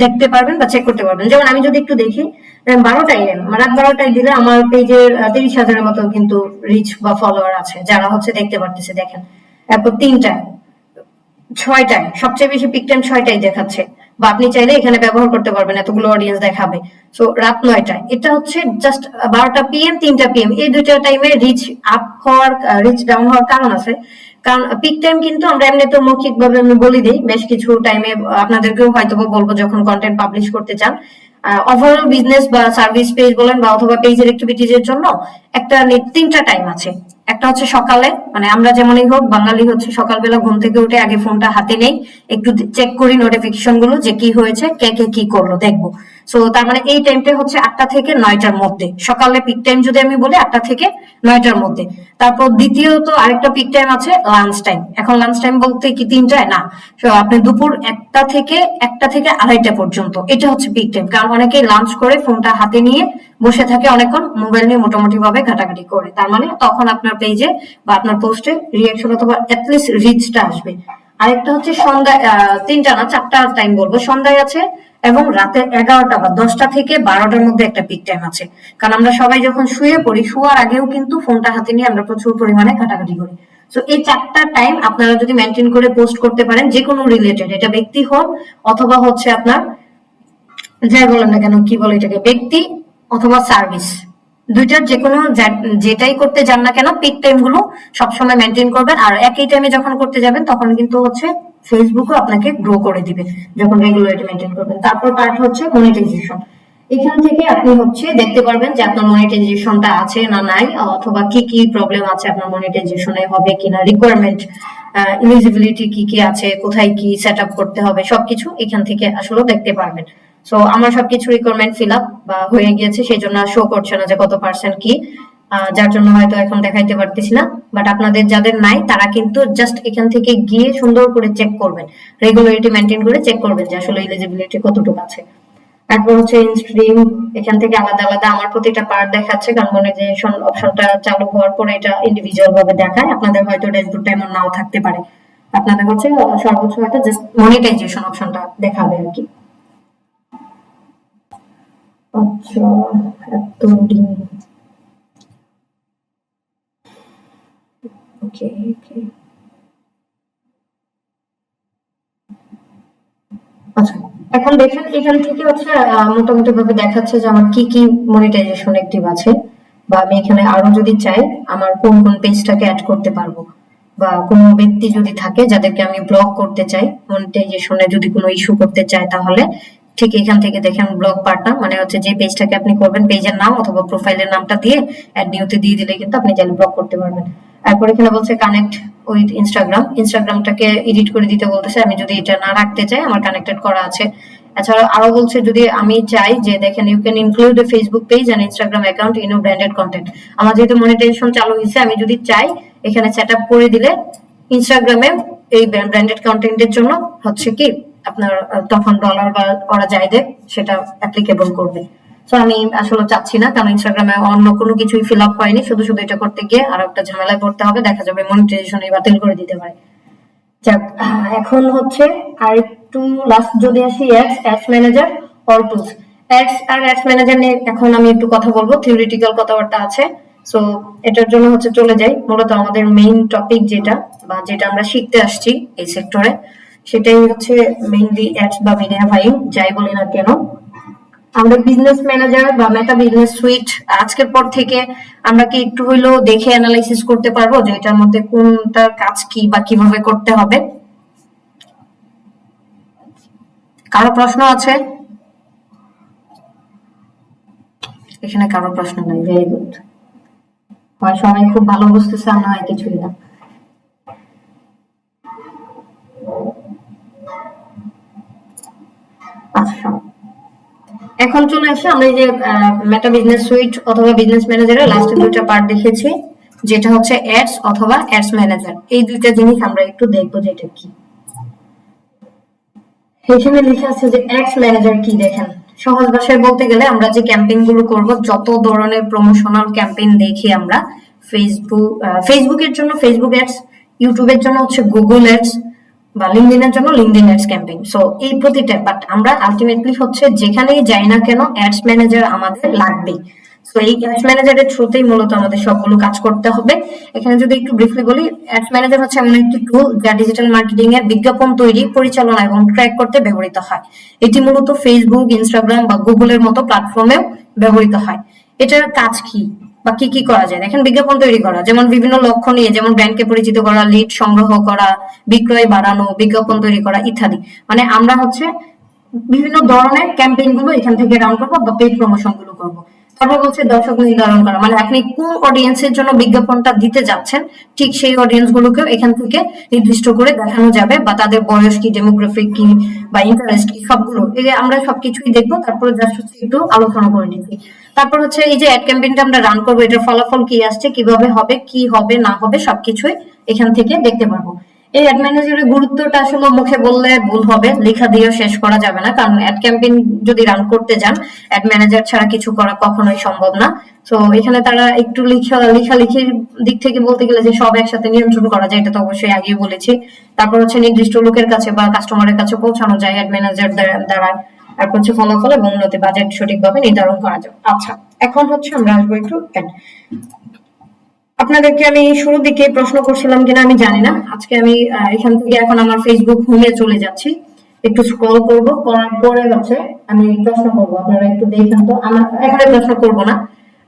দেখতে পারবেন বা চেক করতে পারবেন। যেমন আমি যদি একটু দেখি 12টায় রাত 12টায় দিলে আমার পেজের 30,000-এর মতো কিন্তু রিচ বা ফলোয়ার আছে যারা হচ্ছে দেখতে পারতেছে। দেখেন তারপর 3টায়, 6টায়, সবচেয়ে বেশি পিক টাইম 6টায় দেখাচ্ছে, বা আপনি চাইলে এখানে ব্যবহার করতে পারবেন, এতগুলো অডিয়েন্স দেখাবে। সো রাত 9টায়, এটা হচ্ছে জাস্ট 12টা PM 3টা PM, এই দুইটা টাইমে রিচ আপ হওয়ার রিচ ডাউন হওয়ার কারণ আছে। কারণ পিক টাইম কিন্তু আমরা এমনি তো মৌখিক ভাবে আমি বলে দিই, বেশ কিছু টাইমে আপনাদেরকেও হয়তো বলবো যখন কন্টেন্ট পাবলিশ করতে চান। ওভারঅল বিজনেস বা সার্ভিস পেজ বলেন বা অথবা পেজের অ্যাক্টিভিটিজ এর জন্য একটা 3টা টাইম আছে। একটা হচ্ছে সকালে, মানে আমরা যেমনই হোক বাঙালি হচ্ছে সকালবেলা ঘুম থেকে উঠে আগে ফোনটা হাতে নেই, একটু চেক করি নোটিফিকেশন গুলো যে কি হয়েছে, কে কে কি করলো দেখবো। সো তার মানে এই টাইমটা হচ্ছে 8টা থেকে 9টার মধ্যে, সকালে পিক টাইম যদি আমি বলি 8টা থেকে 9টার মধ্যে। তারপর দ্বিতীয়ত আরেকটা পিক টাইম আছে লাঞ্চ টাইম। এখন লাঞ্চ টাইম বলতে কি 3টায় না, আপনি দুপুর 1টা থেকে 2:30 পর্যন্ত, এটা হচ্ছে পিক টাইম। কারণ অনেকেই লাঞ্চ করে ফোনটা হাতে নিয়ে বসে থাকে অনেকক্ষণ, মোবাইল নিয়ে মোটামুটি ভাবে ঘাটাঘাটি করে, তার মানে তখন আপনার পেজে বা আপনার পোস্টে রিয়াকশন অথবা অ্যাটলিস্ট রিচটা আসবে। আরেকটা হচ্ছে সন্ধ্যায়, 3টা না 4টা টাইম বলবো, সন্ধ্যায় আছে এবং রাতে 11টা বা 10টা থেকে 12টার মধ্যে একটা পিক টাইম আছে। কারণ আমরা সবাই যখন শুয়ে পড়ি, শোয়ার আগেও কিন্তু ফোনটা হাতে নিয়ে আমরা প্রচুর পরিমাণে ঘাটাঘাটি করি। সো এই 4টা টাইম আপনারা যদি মেনটেন করে পোস্ট করতে পারেন, যে কোনো রিলেটেড, এটা ব্যক্তি হোক অথবা হচ্ছে আপনার যাই বলেন না কেন, কি বলে এটাকে, ব্যক্তি অথবা সার্ভিস, দুইটার যে কোনো যেটাই করতে যান না কেন পিক টাইম গুলো সবসময় মেনটেন করবেন। আর একই টাইমে যখন করতে যাবেন তখন কিন্তু হচ্ছে ফেসবুকও আপনাকে গ্রো করে দিবে যখন রেগুলারিটি মেনটেন করবেন। তারপর পার্ট হচ্ছে মনিটাইজেশন। এখান থেকে আপনি হচ্ছে দেখতে পারবেন যে আপনার মনিটাইজেশনটা আছে না নাই, অথবা কি কি প্রবলেম আছে আপনার মনিটাইজেশনে, হবে কিনা, রিকোয়ারমেন্ট, এলিজিবিলিটি কি কি আছে, কোথায় কি সেট আপ করতে হবে, সবকিছু এখান থেকে আসলে দেখতে পারবেন। সো আমার সবকিছু রিকোয়ারমেন্ট ফিল আপ বা হয়ে গিয়েছে, সেই জন্য শো করছে না যে কত পার্সেন্ট কি, যার জন্য হয়তো এখন দেখাইতে পারতেছি না। বাট আপনাদের যাদের নাই তারা কিন্তু জাস্ট এখান থেকে গিয়ে সুন্দর করে চেক করবেন, রেগুলারিটি মেনটেন করে চেক করবেন যে আসলে এলিজিবিলিটি কতটুকু আছে। তারপর হচ্ছে ইনস্ট্রিম, এখান থেকে আলাদা আলাদা আমার প্রতিটা পার্ট দেখাচ্ছে, কারণ মনিটাইজেশন অপশনটা চালু হওয়ার পরে এটা ইন্ডিভিজুয়াল ভাবে দেখায়। আপনাদের হয়তো ড্যাশবোর্ডটা এমন নাও থাকতে পারে, আপনাদের হচ্ছে সর্বোচ্চ একটা জাস্ট মনিটাইজেশন অপশনটা দেখাবে আর কি। আচ্ছা, এত দিন ওকে ওকে। আচ্ছা, এখন দেখেন এখান থেকে হচ্ছে মোটামুটি ভাবে দেখাচ্ছে যে আমার কি কি মনিটাইজেশন অ্যাক্টিভ আছে, বা আমি এখানে আরো যদি চাই আমার কোন কোন পেজটাকে অ্যাড করতে পারবো, বা কোনো ব্যক্তি যদি থাকে যাদেরকে আমি ব্লক করতে চাই, মনিটাইজেশনে যদি কোনো ইস্যু করতে চাই, তাহলে ঠিক এখান থেকে দেখেন ব্লক পার্টটা, মানে হচ্ছে যে পেজটাকে আপনি করবেন পেজের নাম অথবা প্রোফাইলের নামটা দিয়ে অ্যাড নিউতে দিয়ে দিলে কিন্তু আপনি চাইলে ব্লক করতে পারবেন। তারপর এখানে বলছে কানেক্ট উইথ ইনস্টাগ্রাম, ইনস্টাগ্রামটাকে এডিট করে দিতে বলতেছে, আমি যদি এটা না রাখতে চাই আমার কানেক্টেড করা আছে। এছাড়া আরো বলছে যদি আমি চাই যে দেখেন you can include a Facebook page and Instagram account in your branded content. আমার যেহেতু মনিটাইজেশন চালু হয়েছে, আমি যদি চাই এখানে সেট আপ করে দিলে ইনস্টাগ্রামে এই ব্র্যান্ডেড কন্টেন্টের জন্য হচ্ছে কি আপনার তখন ডলার বা ওরা যাই দেখ সেটা অ্যাপ্লিকেবল করবে। তো আমি আসলে চাচ্ছি না, কারণ ইনস্টাগ্রামে অন্য কোনো কিছুই ফিল আপ হয়নি, শুধু শুধু এটা করতে গিয়ে আর একটা ঝামেলায় পড়তে হবে, দেখা যাবে মনিটাইজেশন বাতিল করে দিতে পারে। যাক, এখন হচ্ছে আর একটু লাস্ট যদি আসি ads manager or tools. Ads manager নিয়ে এখন আমি একটু কথা বলবো, থিওরিটিক্যাল কথাবার্তা আছে। সো এটার জন্য হচ্ছে চলে যাই মূলত আমাদের মেইন টপিক যেটা, বা যেটা আমরা শিখতে আসছি এই সেক্টরে, সেটাই হচ্ছে মেইনলি অ্যাডস বা মিডিয়া বাইং যাই বলি না কেন। আমরা বিজনেস ম্যানেজার বা মেটা বিজনেস সুইট আজকের পর থেকে আমরা কি একটু হইলেও দেখে অ্যানালাইসিস করতে পারবো যে এটার মধ্যে কোনটার কাজ কি বা কিভাবে করতে হবে? কারো প্রশ্ন আছে? এখানে কারো প্রশ্ন নাই, ভেরি গুড। হয় সবাই খুব ভালো বুঝতেছে, আর না হয় কিছুই না। আচ্ছা, এখন চলে আসি আমরা এই যে মেটা বিজনেস সুইট অথবা বিজনেস ম্যানেজারের লাস্টে দুইটা পার্ট দেখেছি, যেটা হচ্ছে অ্যাডস অথবা অ্যাডস ম্যানেজার। এই দুইটা জিনিস আমরা একটু দেখবো যে এটা কি। এখানে লেখা আছে যে অ্যাডস ম্যানেজার কি, দেখেন সহজ ভাষায় বলতে গেলে আমরা যে ক্যাম্পেইন গুলো করব, যত ধরনের প্রমোশনাল ক্যাম্পেইন দেখি আমরা, ফেসবুকের জন্য ফেসবুক অ্যাডস, ইউটিউবের জন্য হচ্ছে গুগল অ্যাডস, বা লিঙ্কডইনের জন্য লিঙ্কডইন অ্যাডস ক্যাম্পেইন। সো এই প্রতিটা, বাট আমরা আলটিমেটলি হচ্ছে যেখানেই যাই না কেন অ্যাডস ম্যানেজার আমাদের লাগবে। সো এই অ্যাডস ম্যানেজারের থ্রুতেই মূলত আমাদের সবগুলো কাজ করতে হবে। এখানে যদি একটু ব্রিফলি বলি, অ্যাডস ম্যানেজার হচ্ছে এমন একটি টুল যা ডিজিটাল মার্কেটিং এর বিজ্ঞাপন তৈরি, পরিচালনা এবং ট্র্যাক করতে ব্যবহৃত হয়। এটি মূলত ফেসবুক, ইনস্টাগ্রাম বা গুগলের মতো প্ল্যাটফর্মেও ব্যবহৃত হয়। এটার কাজ কি বা কি কি করা যায়? দেখেন, বিজ্ঞাপন তৈরি করা, যেমন বিভিন্ন লক্ষ্য নিয়ে, যেমন ব্র্যান্ডকে পরিচিত করা, লিড সংগ্রহ করা, বিক্রয় বাড়ানো, বিজ্ঞাপন তৈরি করা ইত্যাদি। মানে আমরা হচ্ছে বিভিন্ন ধরনের ক্যাম্পেইন গুলো এখান থেকে রান করবো বা পেইড প্রমোশন গুলো করবো। তারপর বলছে দর্শক নির্ধারণ করা, মানে আপনি কোন অডিয়েন্সের জন্য বিজ্ঞাপনটা দিতে যাচ্ছেন, ঠিক সেই অডিয়েন্স গুলোকেও এখান থেকে নির্দিষ্ট করে দেখানো যাবে, বা তাদের বয়স কি, ডেমোগ্রাফিক কি, বা ইন্টারেস্ট কি, সবগুলো এই যে আমরা সবকিছুই দেখবো। তারপরে জাস্ট হচ্ছে একটু আলোচনা করে নিচ্ছি। তারপর হচ্ছে এই যে অ্যাড ক্যাম্পেইনটা আমরা রান করবো, এটার ফলাফল কি আসছে, কিভাবে হবে, কি হবে না হবে, সবকিছুই এখান থেকে দেখতে পারবো। এই অ্যাড ম্যানেজারের গুরুত্বটা আসলে মুখে বললে ভুল হবে, লেখা দিয়েও শেষ করা যাবে না, কারণ অ্যাড ক্যাম্পেইন যদি রান করতে যান অ্যাড ম্যানেজার ছাড়া কিছু করা কখনোই সম্ভব না। তো এখানে তারা একটু লেখালেখির দিক থেকে বলতে গেলে যে সব একসাথে নিয়ন্ত্রণ করা যায়, এটা তো অবশ্যই আগেই বলেছি। তারপর হচ্ছে নির্দিষ্ট লোকের কাছে বা কাস্টমারের কাছে পৌঁছানো যায় অ্যাড ম্যানেজার দ্বারা। তারপর হচ্ছে ফলাফল এবং উন্নতি বাজেট সঠিকভাবে নির্ধারণ করা যায়। আচ্ছা, এখন হচ্ছে আমরা আসবো একটু আপনাদেরকে আমি শুরুর দিকে প্রশ্ন করছিলাম কিনা আমি জানি না। আজকে আমি এখান থেকে এখন আমার ফেসবুক হোমে চলে যাচ্ছি, একটু স্ক্রল করব, করার পরে হচ্ছে আমি প্রশ্ন করব। আপনারা একটু দেখেন তো, আমার এখানে প্রশ্ন করব না,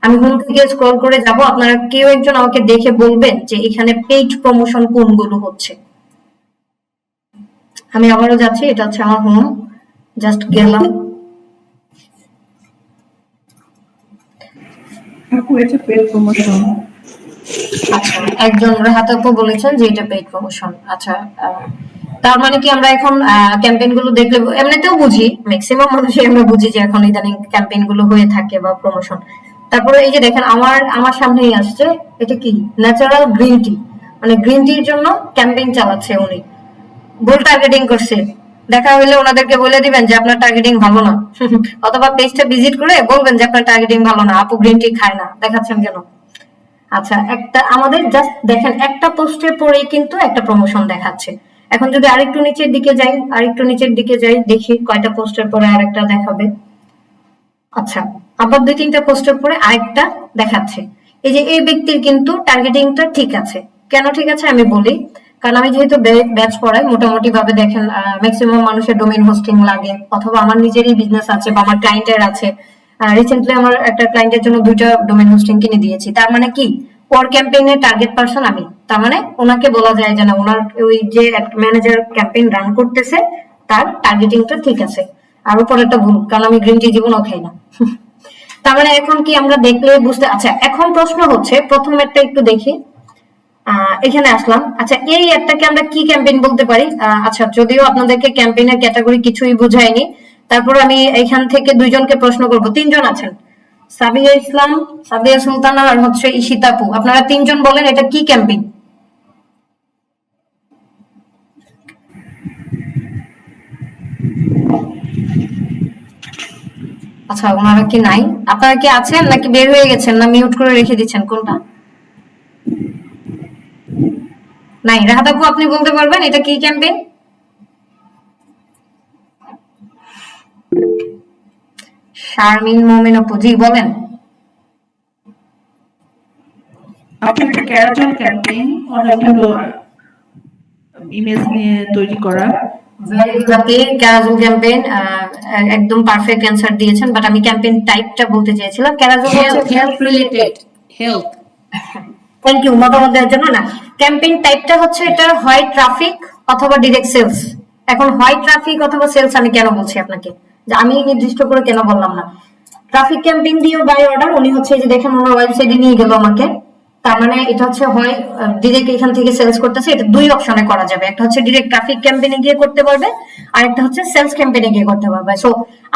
আমি হোম থেকে স্ক্রল করে যাব। আপনারা কেউ একজন আমাকে দেখে বলবেন যে এখানে পেইড প্রমোশন কোনগুলো হচ্ছে। আমি আবারও যাচ্ছি, এটা হচ্ছে আমার হোম, জাস্ট গেলাম। এটা পেড প্রমোশন। আচ্ছা, একজন রাহাত আপু বলেছেন যে এটা পেইড প্রমোশন। আচ্ছা, তার মানে কি আমরা এখন ক্যাম্পেইন গুলো দেখলে এমনিতেও বুঝি, ম্যাক্সিমাম মানুষই আমরা বুঝি যে এখন ইদানিং ক্যাম্পেইন গুলো হয়ে থাকে বা প্রমোশন। তারপরে এই যে দেখেন আমার সামনেই আসছে, এটা কি ন্যাচারাল গ্রিন টি, মানে গ্রিন টির জন্য ক্যাম্পেইন চালাচ্ছে উনি, ভুল টার্গেটিং করছে। দেখা হলে ওনাদেরকে বলে দিবেন যে আপনার টার্গেটিং ভালো না। অথবা পেজটা ভিজিট করে বলবেন যে আপনার টার্গেটিং ভালো না, আপু গ্রিন টি খায় না, দেখাচ্ছেন কেন? আচ্ছা, একটা আমাদের জাস্ট দেখেন একটা পোস্টের পরেই কিন্তু একটা প্রমোশন দেখাচ্ছে। এখন যদি আরেকটু নিচের দিকে যাই, দেখি কয়টা পোস্টের পরে আরেকটা দেখাবে। আচ্ছা, আবার 2-3টা পোস্টের পরে আরেকটা দেখাচ্ছে। এই যে এই ব্যক্তির কিন্তু টার্গেটিংটা ঠিক আছে। কেন ঠিক আছে আমি বলি, কারণ আমি যেহেতু ব্যাচ পড়াই, মোটামুটি ভাবে দেখেন ম্যাক্সিমাম মানুষের ডোমেইন হোস্টিং লাগে, অথবা আমার নিজেরই বিজনেস আছে বা আমার ক্লায়েন্টের আছে। রিসেন্টলি আমার একটা ক্লায়েন্টের জন্য 2টা ডোমেইন হোস্টিং কিনে দিয়েছি। তার মানে কি, ওর ক্যাম্পেইনের টার্গেট পারসন আমি। তার মানে ওনাকে বলা যায় যে না, ওনার ওই যে ম্যানেজার ক্যাম্পেইন রান করতেছে তার টার্গেটিংটা ঠিক আছে। আর উপরেরটা ভুল, কারণ আমি গ্রিন টি জীবনও খাই না। তার মানে এখন কি আমরা দেখলে বুঝতে, আচ্ছা এখন প্রশ্ন হচ্ছে, প্রথম একটা একটু দেখি। এখানে আসলাম। আচ্ছা, এই অ্যাডটাকে আমরা কি ক্যাম্পেইন বলতে পারি? আচ্ছা, যদিও আপনাদেরকে ক্যাম্পেইনের ক্যাটাগরি কিছুই বুঝায়নি, তারপর আমি এখান থেকে 2জনকে প্রশ্ন করব। 3জন আছেন, সাবিয়া ইসলাম, সাবিয়া সুলতানা আর হচ্ছে ইশিতাপু। আপনারা 3জন বলেন এটা কি ক্যাম্পেইন? আচ্ছা, ওনারা কি নাই? আপনারা কি আছেন নাকি বের হয়ে গেছেন, না মিউট করে রেখে দিচ্ছেন, কোনটা? নাই। রাহাত আপু, আপনি বলতে পারবেন এটা কি ক্যাম্পেইন? শারমিন মোমিন আপু, জি বলেন। আপনার একটা ক্যারাজল ক্যাম্পেইন অনেকগুলো ইমেজ নিয়ে তৈরি করা। ভেরি গুড আপনি, ক্যারাজল ক্যাম্পেইন একদম পারফেক্ট অ্যান্সার দিয়েছেন, বাট আমি ক্যাম্পেইন টাইপটা বলতে চেয়েছিলাম। ক্যারাজল হচ্ছে health related health. Thank you মতামত দেওয়ার জন্য। না, ক্যাম্পেইন টাইপটা হচ্ছে এটা হয় ট্রাফিক অথবা ডিরেক্ট সেলস। এখন হয় ট্রাফিক অথবা সেলস আমি কেন বলছি আপনাকে, যে আমি নির্দিষ্ট করে কেন বললাম না। ট্রাফিক ক্যাম্পেইন দিয়েও বাই অর্ডার, উনি হচ্ছে যে দেখেন ওনার ওয়েবসাইটে নিয়ে গেল আমাকে। তার মানে এটা হচ্ছে হয় ডিরেক্ট এখান থেকে সেলস করতেছে। এটা 2 অপশনে করা যাবে, একটা হচ্ছে ডিরেক্ট ট্রাফিক ক্যাম্পেইনে গিয়ে করতে পারবে, আর একটা হচ্ছে সেলস ক্যাম্পেইনে গিয়ে করতে পারবে। সো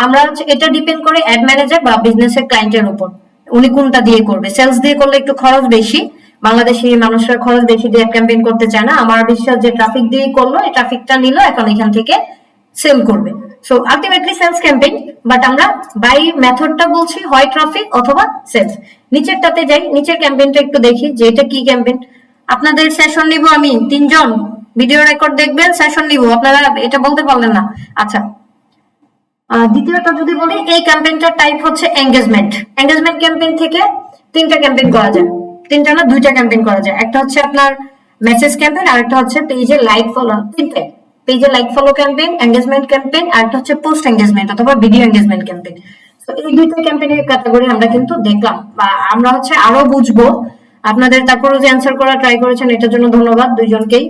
আমরা হচ্ছে এটা ডিপেন্ড করে অ্যাড ম্যানেজার বা বিজনেসের ক্লায়েন্টের উপর, উনি কোনটা দিয়ে করবে। সেলস দিয়ে করলে একটু খরচ বেশি, বাংলাদেশি মানুষরা খরচ বেশি দিয়ে ক্যাম্পেইন করতে চায় না। আমার বিশ্বাস যে ট্রাফিক দিয়ে করলো, এই ট্রাফিকটা নিল, এখন এখান থেকে সেল করবে। So ultimately sales campaign, but আমরা বাই মেথডটা বলছি হয় ট্রাফিক অথবা সেলস। নিচেরটাতে যাই, নিচের ক্যাম্পেইনটা একটু দেখি যে এটা কি ক্যাম্পেইন। আপনাদের সেশন নিব আমি, 3জন ভিডিও রেকর্ড দেখবেন, সেশন নিব, আপনারা এটা বলতে পারলেন না। আচ্ছা, দ্বিতীয়টা যদি বলি, এই ক্যাম্পেইনটার টাইপ হচ্ছে এঙ্গেজমেন্ট। এঙ্গেজমেন্ট ক্যাম্পেইন থেকে 3টা ক্যাম্পেইন করা যায়, 3টা না 2টা ক্যাম্পেইন করা যায়। একটা হচ্ছে আপনার মেসেজ ক্যাম্পেইন, আর একটা হচ্ছে পেজে লাইক ফলো। 3টে পেজে like follow campaign, engagement campaign, আর একটা হচ্ছে পোস্ট এঙ্গেজমেন্ট অথবা ভিডিও এঙ্গেজমেন্ট ক্যাম্পেইন। তো এই 2টা ক্যাম্পেইনের ক্যাটাগরি আমরা কিন্তু দেখলাম, বা আমরা হচ্ছে আরো বুঝবো। আপনাদের তারপরে যে অ্যান্সার করা ট্রাই করেছেন এটার জন্য ধন্যবাদ 2জনকেই।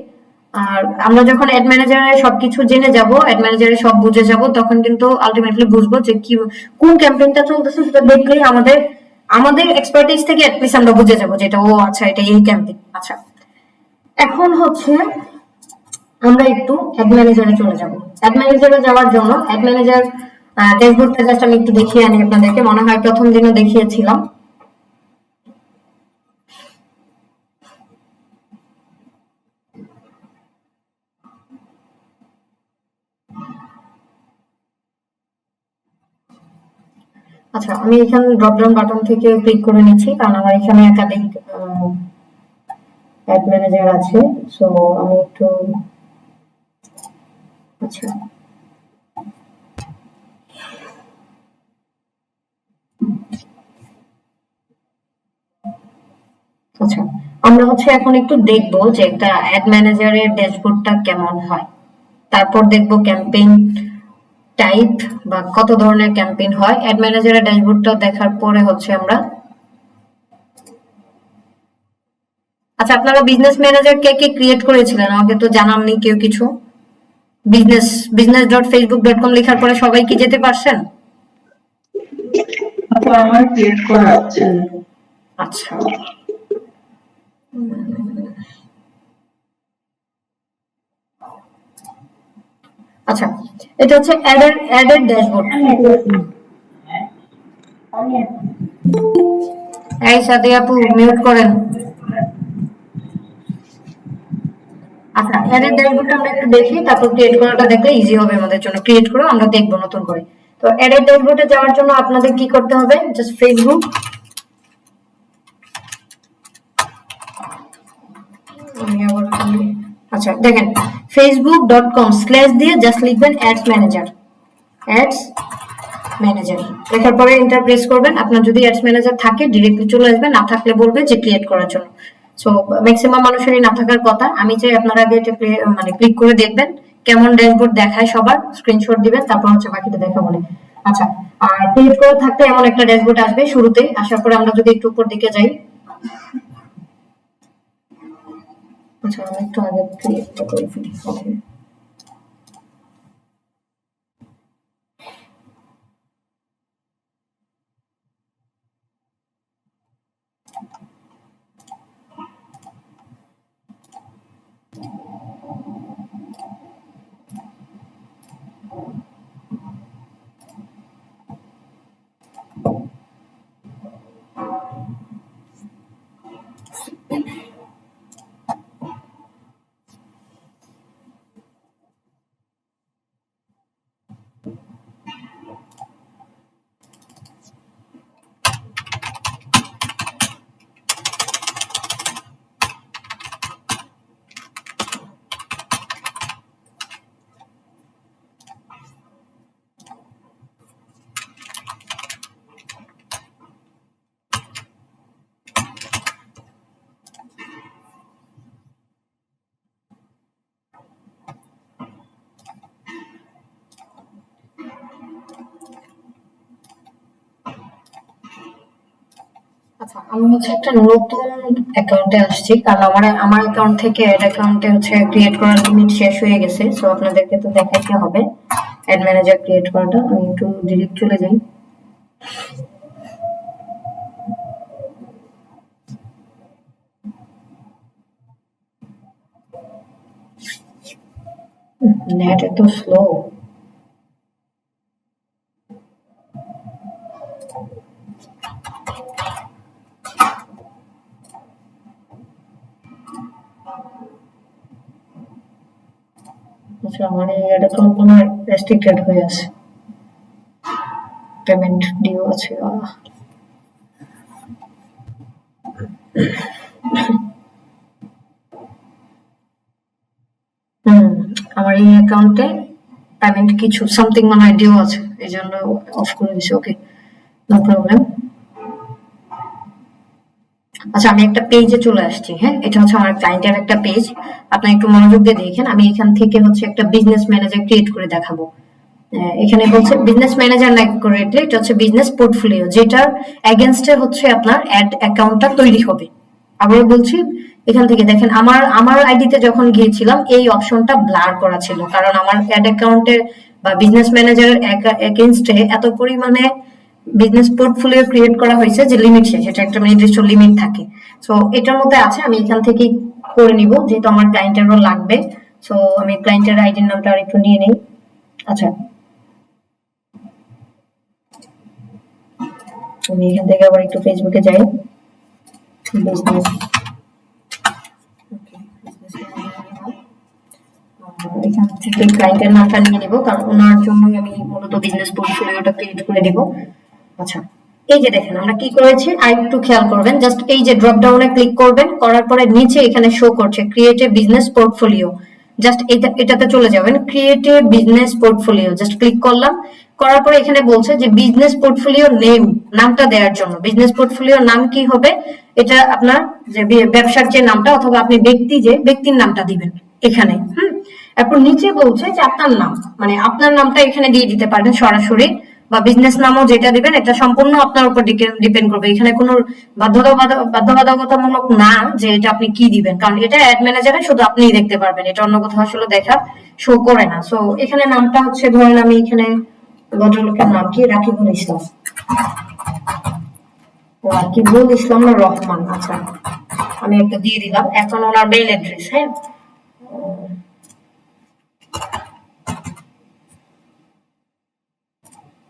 আর আমরা যখন অ্যাড ম্যানেজারের সবকিছু জেনে যাব, অ্যাড ম্যানেজারের সব বুঝে যাব, তখন কিন্তু আলটিমেটলি বুঝবো যে কি কোন ক্যাম্পেইনটা চলতেছে। সেটা দেখলেই আমাদের আমাদের এক্সপার্টিস থেকে অ্যাটলিস্ট আমরা বুঝে যাব যেটা, ও আচ্ছা এটা এই ক্যাম্পেইন। আচ্ছা, এখন হচ্ছে আমরা একটু অ্যাড ম্যানেজারে চলে যাব। অ্যাড ম্যানেজারে যাওয়ার জন্য অ্যাড ম্যানেজার ড্যাশবোর্ডটা জাস্ট আমি একটু দেখিয়ে আনি আপনাদেরকে, মনে হয় প্রথম দিনও দেখিয়েছিলাম। আচ্ছা, আমি এখানে ড্রপ ডাউন বাটন থেকে ক্লিক করে নিচ্ছি, কারণ আমার এখানে একাধিক অ্যাড ম্যানেজার আছে। সো আমি একটু, আচ্ছা আচ্ছা আমরা হচ্ছে এখন একটু দেখবো যে একটা অ্যাড ম্যানেজারের ড্যাশবোর্ডটা কেমন হয়। তারপর দেখবো ক্যাম্পেইন টাইপ বা কত ধরনের ক্যাম্পেইন হয়। অ্যাড ম্যানেজারের ড্যাশবোর্ডটা দেখার পরে হচ্ছে আমরা, আচ্ছা আপনারা বিজনেস ম্যানেজার কে কে ক্রিয়েট করেছিলেন আমাকে তো জানাননি কেউ কিছু। business.facebook.com লেখার পরে সবাই কি যেতে পারছেন? আপু আমার ক্রিয়েট করা আছে। আচ্ছা, আচ্ছা এটা হচ্ছে অ্যাডের ড্যাশবোর্ড। এই সাথে আপু মিউট করেন। আচ্ছা, অ্যাডের ড্যাশবোর্ডটা আমরা একটু দেখি, তারপর ক্রিয়েট করাটা দেখলে ইজি হবে আমাদের জন্য। ক্রিয়েট করে আমরা দেখবো নতুন করে। তো অ্যাডের ড্যাশবোর্ডে যাওয়ার জন্য আপনাদের কি করতে হবে, জাস্ট ফেসবুক, আচ্ছা দেখেন facebook.com স্ল্যাশ দিয়ে জাস্ট লিখবেন অ্যাডস ম্যানেজার, অ্যাডস ম্যানেজার লেখার পরে এন্টার প্রেস করবেন। আপনার যদি অ্যাডস ম্যানেজার থাকে ডিরেক্টলি চলে আসবে, না থাকলে বলবে যে ক্রিয়েট করার জন্য। সো ম্যাক্সিমাম মানুষেরই না থাকার কথা। আমি চাই আপনারা আগে এটা মানে ক্লিক করে দেখবেন কেমন ড্যাশবোর্ড দেখায়, সবার স্ক্রিনশট দিবেন, তারপর হচ্ছে বাকিটা দেখাবো না। আচ্ছা, আর ক্রিয়েট করে থাকলে এমন একটা ড্যাশবোর্ড আসবে শুরুতে, আসার পরে আমরা যদি একটু উপর দিকে যাই, আচ্ছা আমি একটু আগে ক্রিয়েটটা করে ফেলি। ওকে, আচ্ছা আমি হচ্ছে একটা নতুন অ্যাকাউন্টে আসছি, কারণ আমার অ্যাকাউন্ট থেকে অ্যাড অ্যাকাউন্টে হচ্ছে ক্রিয়েট করার লিমিট শেষ হয়ে গেছে। সো আপনাদেরকে তো দেখাইতে হবে অ্যাড ম্যানেজার ক্রিয়েট করাটা। আমি একটু ডিরেক্ট চলে যাই। নেট এত স্লো। আচ্ছা আমার এই অ্যাড অ্যাকাউন্ট মনে হয় রেস্ট্রিক্টেড হয়ে আছে, পেমেন্ট ডিউ আছে। হুম, আমার এই অ্যাকাউন্টে পেমেন্ট কিছু সামথিং মনে হয় ডিউ আছে, এই জন্য অফ করে দিছি। ওকে, নো প্রবলেম। আচ্ছা আমি একটা পেজে চলে আসছি। হ্যাঁ, এটা হচ্ছে আমার ক্লায়েন্টের একটা পেজ। আপনি একটু মনোযোগ দিয়ে দেখেন। আমি এখান থেকে হচ্ছে একটা বিজনেস ম্যানেজার ক্রিয়েট করে দেখাবো। এখানে বলছে বিজনেস ম্যানেজার না করে এটা হচ্ছে বিজনেস পোর্টফোলিও, যেটার এগেনস্টে হচ্ছে আপনার অ্যাড অ্যাকাউন্টটা তৈরি হবে। আবার বলছি, এখান থেকে দেখেন আমার আইডিতে যখন গিয়েছিলাম এই অপশনটা ব্লার করা ছিল, কারণ আমার অ্যাড অ্যাকাউন্টের বা বিজনেস ম্যানেজারের এগেনস্টে এত পরিমাণে বিজনেস পোর্টফোলিও ক্রিয়েট করা হয়েছে যে লিমিট শেষ, এটা একটা নির্দিষ্ট লিমিট থাকে। সো এটার মধ্যে আছে, আমি এখান থেকেই করে নিব যেহেতু আমার ক্লায়েন্টেরও লাগবে। সো আমি ক্লায়েন্টের আইডির নামটা আর একটু নিয়ে নেই। আচ্ছা আমি এখান থেকে আবার একটু ফেসবুকে যাই, বিজনেস, এখান থেকে ক্লায়েন্টের নামটা নিয়ে নিব, কারণ ওনার জন্যই আমি মূলত বিজনেস পোর্টফোলিওটা ক্রিয়েট করে দিব। আচ্ছা এই যে দেখেন আমরা কি করেছি, আর একটু খেয়াল করবেন, জাস্ট এই যে ড্রপ ডাউনে ক্লিক করবেন, করার পরে নিচে এখানে শো করছে create a business portfolio. Just এটাতে চলে যাবেন, create a business portfolio, just click করলাম। করার পরে এখানে বলছে যে বিজনেস পোর্টফোলিও নেম, নামটা দেওয়ার জন্য বিজনেস পোর্টফোলিও নাম কি হবে, এটা আপনার যে ব্যবসার যে নামটা অথবা আপনি ব্যক্তির নামটা দিবেন এখানে। এরপর নিচে বলছে যে আপনার নাম, মানে আপনার নামটা এখানে দিয়ে দিতে পারবেন সরাসরি, বা বিজনেস নামও যেটা দিবেন এটা সম্পূর্ণ আপনার উপর ডিপেন্ড করবে। এখানে কোনো বাধ্যবাধকতামূলক না যে এটা আপনি কি দিবেন, কারণ এটা অ্যাড ম্যানেজারে শুধু আপনিই দেখতে পারবেন, এটা অন্য কোথাও আসলে দেখা শো করে না। সো এখানে নামটা হচ্ছে ধরেন আমি এখানে ভদ্রলোকের নাম কি, রাকিবুল ইসলাম, রাকিবুল ইসলাম রহমান। আচ্ছা আমি একটা দিয়ে দিলাম। এখন ওনার মেইল অ্যাড্রেস, হ্যাঁ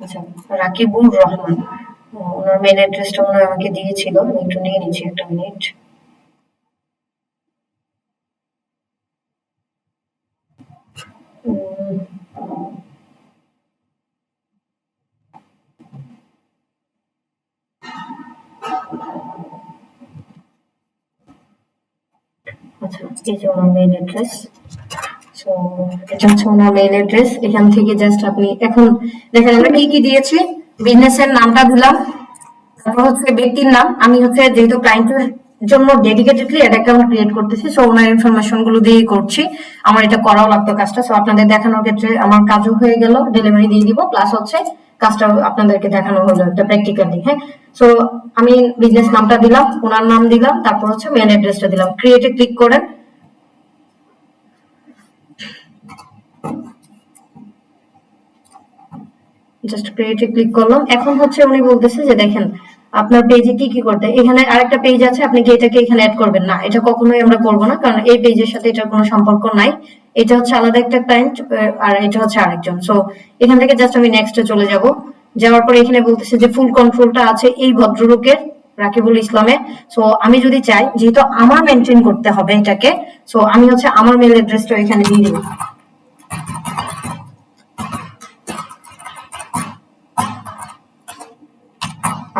আচ্ছা রাকিবুল রহমান, ওনার মেইল অ্যাড্রেসটা মনে হয় আমাকে দিয়েছিল, আমি একটু নিয়ে নিচ্ছি, একটা মিনিট। এই যে ওনার মেইল অ্যাড্রেস। সো এটা হচ্ছে ওনার মেইল অ্যাড্রেস। এখান থেকে জাস্ট আপনি এখন দেখেন আমরা কি কি দিয়েছি, বিজনেসের নামটা দিলাম, তারপর হচ্ছে ব্যক্তির নাম, আমি হচ্ছে যেহেতু ক্লায়েন্টের জন্য ডেডিকেটেডলি অ্যাড অ্যাকাউন্ট ক্রিয়েট করতেছি, সো ওনার ইনফরমেশন গুলো দিয়ে করছি। আমার এটা করাও লাগতো কাজটা, সো আপনাদের দেখানোর ক্ষেত্রে আমার কাজও হয়ে গেল, ডেলিভারি দিয়ে দিব, প্লাস হচ্ছে কাজটা আপনাদেরকে দেখানো হলো একটা প্র্যাকটিক্যালি। হ্যাঁ, সো আমি বিজনেস নামটা দিলাম, ওনার নাম দিলাম, তারপর হচ্ছে মেল অ্যাড্রেসটা দিলাম, ক্রিয়েটে ক্লিক করেন। জাস্ট ক্রিয়েটে ক্লিক করলাম। এখন হচ্ছে উনি বলতেছে যে দেখেন আপনার পেজে কি কি করতে, এখানে আরেকটা পেজ আছে, আপনি কি এটাকে এখানে অ্যাড করবেন? না, এটা কখনোই আমরা করব না, কারণ এই পেজের সাথে এটার কোনো সম্পর্ক নাই। এটা হচ্ছে আলাদা একটা ক্লায়েন্ট, আর এটা হচ্ছে আরেকজন। সো এখান থেকে জাস্ট আমি নেক্সটে চলে যাব। যাওয়ার পরে এখানে বলতেছে যে ফুল কন্ট্রোলটা আছে এই ভদ্রলোকের, রাকিবুল ইসলামের। সো আমি যদি চাই, যেহেতু আমার মেনটেন করতে হবে এটাকে, সো আমি হচ্ছে আমার মেল অ্যাড্রেসটা এখানে দিয়ে দিব।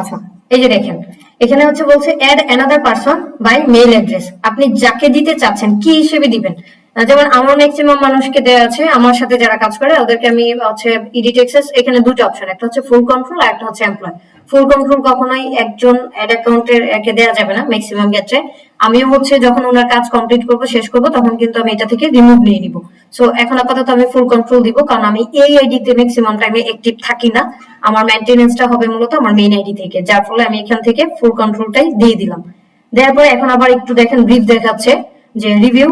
আচ্ছা, এই যে দেখেন এখানে হচ্ছে বলছে add another person by mail address. আপনি যাকে দিতে চাচ্ছেন কি হিসেবে দিবেন, যেমন আমার ম্যাক্সিমাম মানুষকে দেওয়া আছে, আমার সাথে যারা কাজ করে ওদেরকে আমি হচ্ছে এডিট অ্যাক্সেস, এখানে দুটো অপশন, একটা হচ্ছে ফুল কন্ট্রোল আর একটা হচ্ছে এমপ্লয়। ফুল কন্ট্রোল কখনোই একজন অ্যাড অ্যাকাউন্টের একে দেওয়া যাবে না ম্যাক্সিমাম ক্ষেত্রে। আমিও হচ্ছে যখন ওনার কাজ কমপ্লিট করব, শেষ করব, তখন কিন্তু আমি এটা থেকে রিমুভ নিয়ে নিব। সো এখন আপাতত আমি ফুল কন্ট্রোল দিব, কারণ আমি এই আইডিতে ম্যাক্সিমাম টাইমে অ্যাক্টিভ থাকি না। আমার মেইনটেনেন্সটা হবে মূলত আমার মেইন আইডি থেকে, যার ফলে আমি এখান থেকে ফুল কন্ট্রোলটাই দিয়ে দিলাম। দেওয়ার পরে এখন আবার একটু দেখেন ব্রিফ দেখাচ্ছে যে review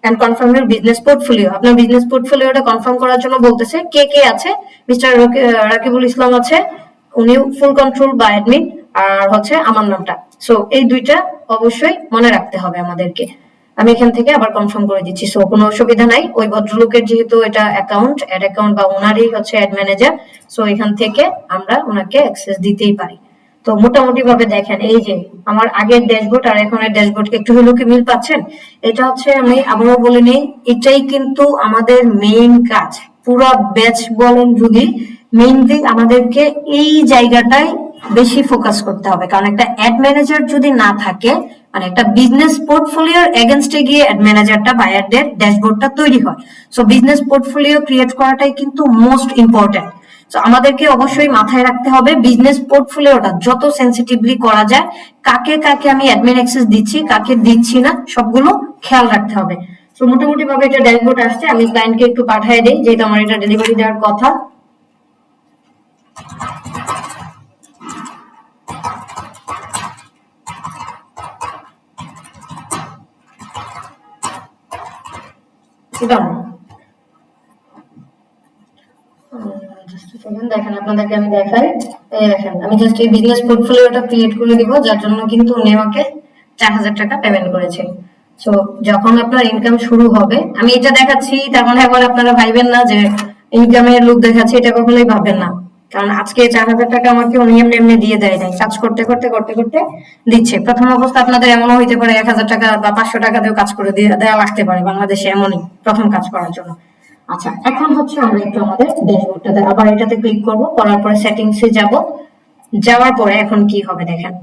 and confirm your business portfolio. আপনার বিজনেস পোর্টফোলিওটা কনফার্ম করার জন্য বলতেছে কে কে আছে। মিস্টার রাকিবুল ইসলাম আছে, উনি ফুল কন্ট্রোল বা অ্যাডমিন, আর হচ্ছে আমার নামটা। সো এই দুইটা অবশ্যই মনে রাখতে হবে আমাদেরকে। আমি এখান থেকে আবার কনফার্ম করে দিচ্ছি, সো কোনো অসুবিধা নাই। ওই ভদ্রলোকের যেহেতু এটা অ্যাকাউন্ট, অ্যাড অ্যাকাউন্ট বা ওনারই হচ্ছে অ্যাড ম্যানেজার, সো এখান থেকে আমরা ওনাকে অ্যাক্সেস দিতেই পারি। তো মোটামুটি ভাবে দেখেন এই যে আমার আগের ড্যাশবোর্ড আর এখনের ড্যাশবোর্ড একটু হলেও কি মিল পাচ্ছেন? এটা হচ্ছে, আমি আবারও বলে নিই, এটাই কিন্তু আমাদের মেইন কাজ। পুরো ব্যাচ বলেন যদি, মেইনলি আমাদেরকে এই জায়গাটায় বেশি ফোকাস করতে হবে, কারণ একটা অ্যাড ম্যানেজার যদি না থাকে, মানে একটা বিজনেস পোর্টফোলিওর এগেনস্টে গিয়ে অ্যাড ম্যানেজারটা বায়ারদের ড্যাশবোর্ডটা তৈরি হয়। সো বিজনেস পোর্টফোলিও ক্রিয়েট করাটাই কিন্তু মোস্ট ইম্পর্টেন্ট। তো আমাদেরকে অবশ্যই মাথায় রাখতে হবে বিজনেস পোর্টফোলিওটা যত সেন্সিটিভলি করা যায়, কাকে কাকে আমি অ্যাডমিন অ্যাক্সেস দিচ্ছি, কাকে দিচ্ছি না, সবগুলো খেয়াল রাখতে হবে। তো মোটামুটি ভাবে এটা ড্যাশবোর্ড আসছে, আমি ক্লায়েন্টকে একটু পাঠিয়ে দিই, যেহেতু আমার এটা ডেলিভারি দেওয়ার কথা। দেখেন আপনাদেরকে আমি দেখাই, এই দেখেন আমি জাস্ট এই বিজনেস পোর্টফোলিওটা ক্রিয়েট করে দিব, যার জন্য কিন্তু উনি আমাকে 4000 টাকা পেমেন্ট করেছে। সো যখন আপনার ইনকাম শুরু হবে, আমি এটা দেখাচ্ছি, তার মানে আবার আপনারা ভাইবেন না যে ইনকামের লুক দেখাচ্ছি, এটা কখনোই ভাববেন না। কারণ আজকে 4000 টাকা আমাকে উনি এমনি এমনি দিয়ে দেয় নাই, কাজ করতে করতে করতে করতে দিচ্ছে। প্রথম অবস্থা আপনাদের এমনও হইতে পারে 1000 টাকা বা 500 টাকা দিয়েও কাজ করে দেওয়া লাগতে পারে, বাংলাদেশে এমনই প্রথম কাজ করার জন্য। আচ্ছা, এখন হচ্ছে আমরা একটু আমাদের ড্যাশবোর্ডটাতে আবার এটাতে ক্লিক করব, করার পরে সেটিংসে যাব। যাওয়ার পরে এখন কি হবে দেখেন,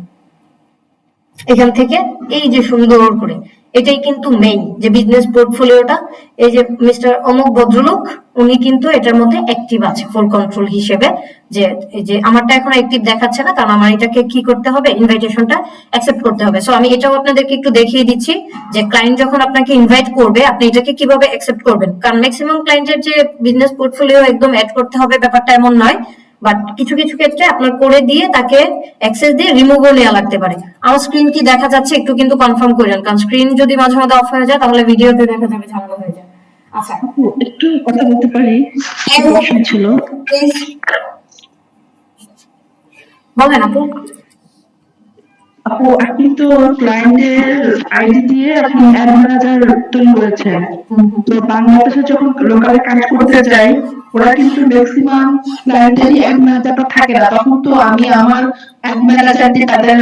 এখান থেকে এই যে সুন্দর করে, এটাই কিন্তু মেইন যে বিজনেস পোর্টফোলিওটা, এই যে মিস্টার অমুক ভদ্রলোক, উনি কিন্তু এটার মধ্যে অ্যাক্টিভ আছে ফুল কন্ট্রোল হিসেবে। যে এই যে আমারটা এখন অ্যাক্টিভ দেখাচ্ছে না, কারণ আমার এটাকে কি করতে হবে, ইনভাইটেশনটা অ্যাকসেপ্ট করতে হবে। সো আমি এটাও আপনাদেরকে একটু দেখিয়ে দিচ্ছি যে ক্লায়েন্ট যখন আপনাকে ইনভাইট করবে, আপনি এটাকে কিভাবে অ্যাকসেপ্ট করবেন। কারণ ম্যাক্সিমাম ক্লায়েন্টের যে বিজনেস পোর্টফোলিও একদম অ্যাড করতে হবে ব্যাপারটা এমন নয়, বাট কিছু কিছু ক্ষেত্রে আপনার করে দিয়ে তাকে অ্যাক্সেস দিয়ে রিমুভও নেওয়া লাগতে পারে। আমার স্ক্রিন কি দেখা যাচ্ছে একটু কিন্তু কনফার্ম করেন, কারণ স্ক্রিন যদি মাঝে মাঝে অফ হয়ে যায় তাহলে ভিডিওতে দেখা যাবে ঝামেলা হয়ে যায়। আচ্ছা, আপু একটু কথা বলতে পারি, প্রশ্ন ছিল। বলেন আপু। আপু আপনি তো ক্লায়েন্টের আইডি দিয়ে আপনি অ্যাড ম্যানেজার তৈরি করেছেন, তো বাংলাদেশে যখন লোকালে কাজ করতে যাই, ওরা কিন্তু ম্যাক্সিমাম ক্লায়েন্টেরই অ্যাড ম্যানেজারটা থাকে না, তখন তো আমি আমার অ্যাড ম্যানেজার দিয়ে তাদের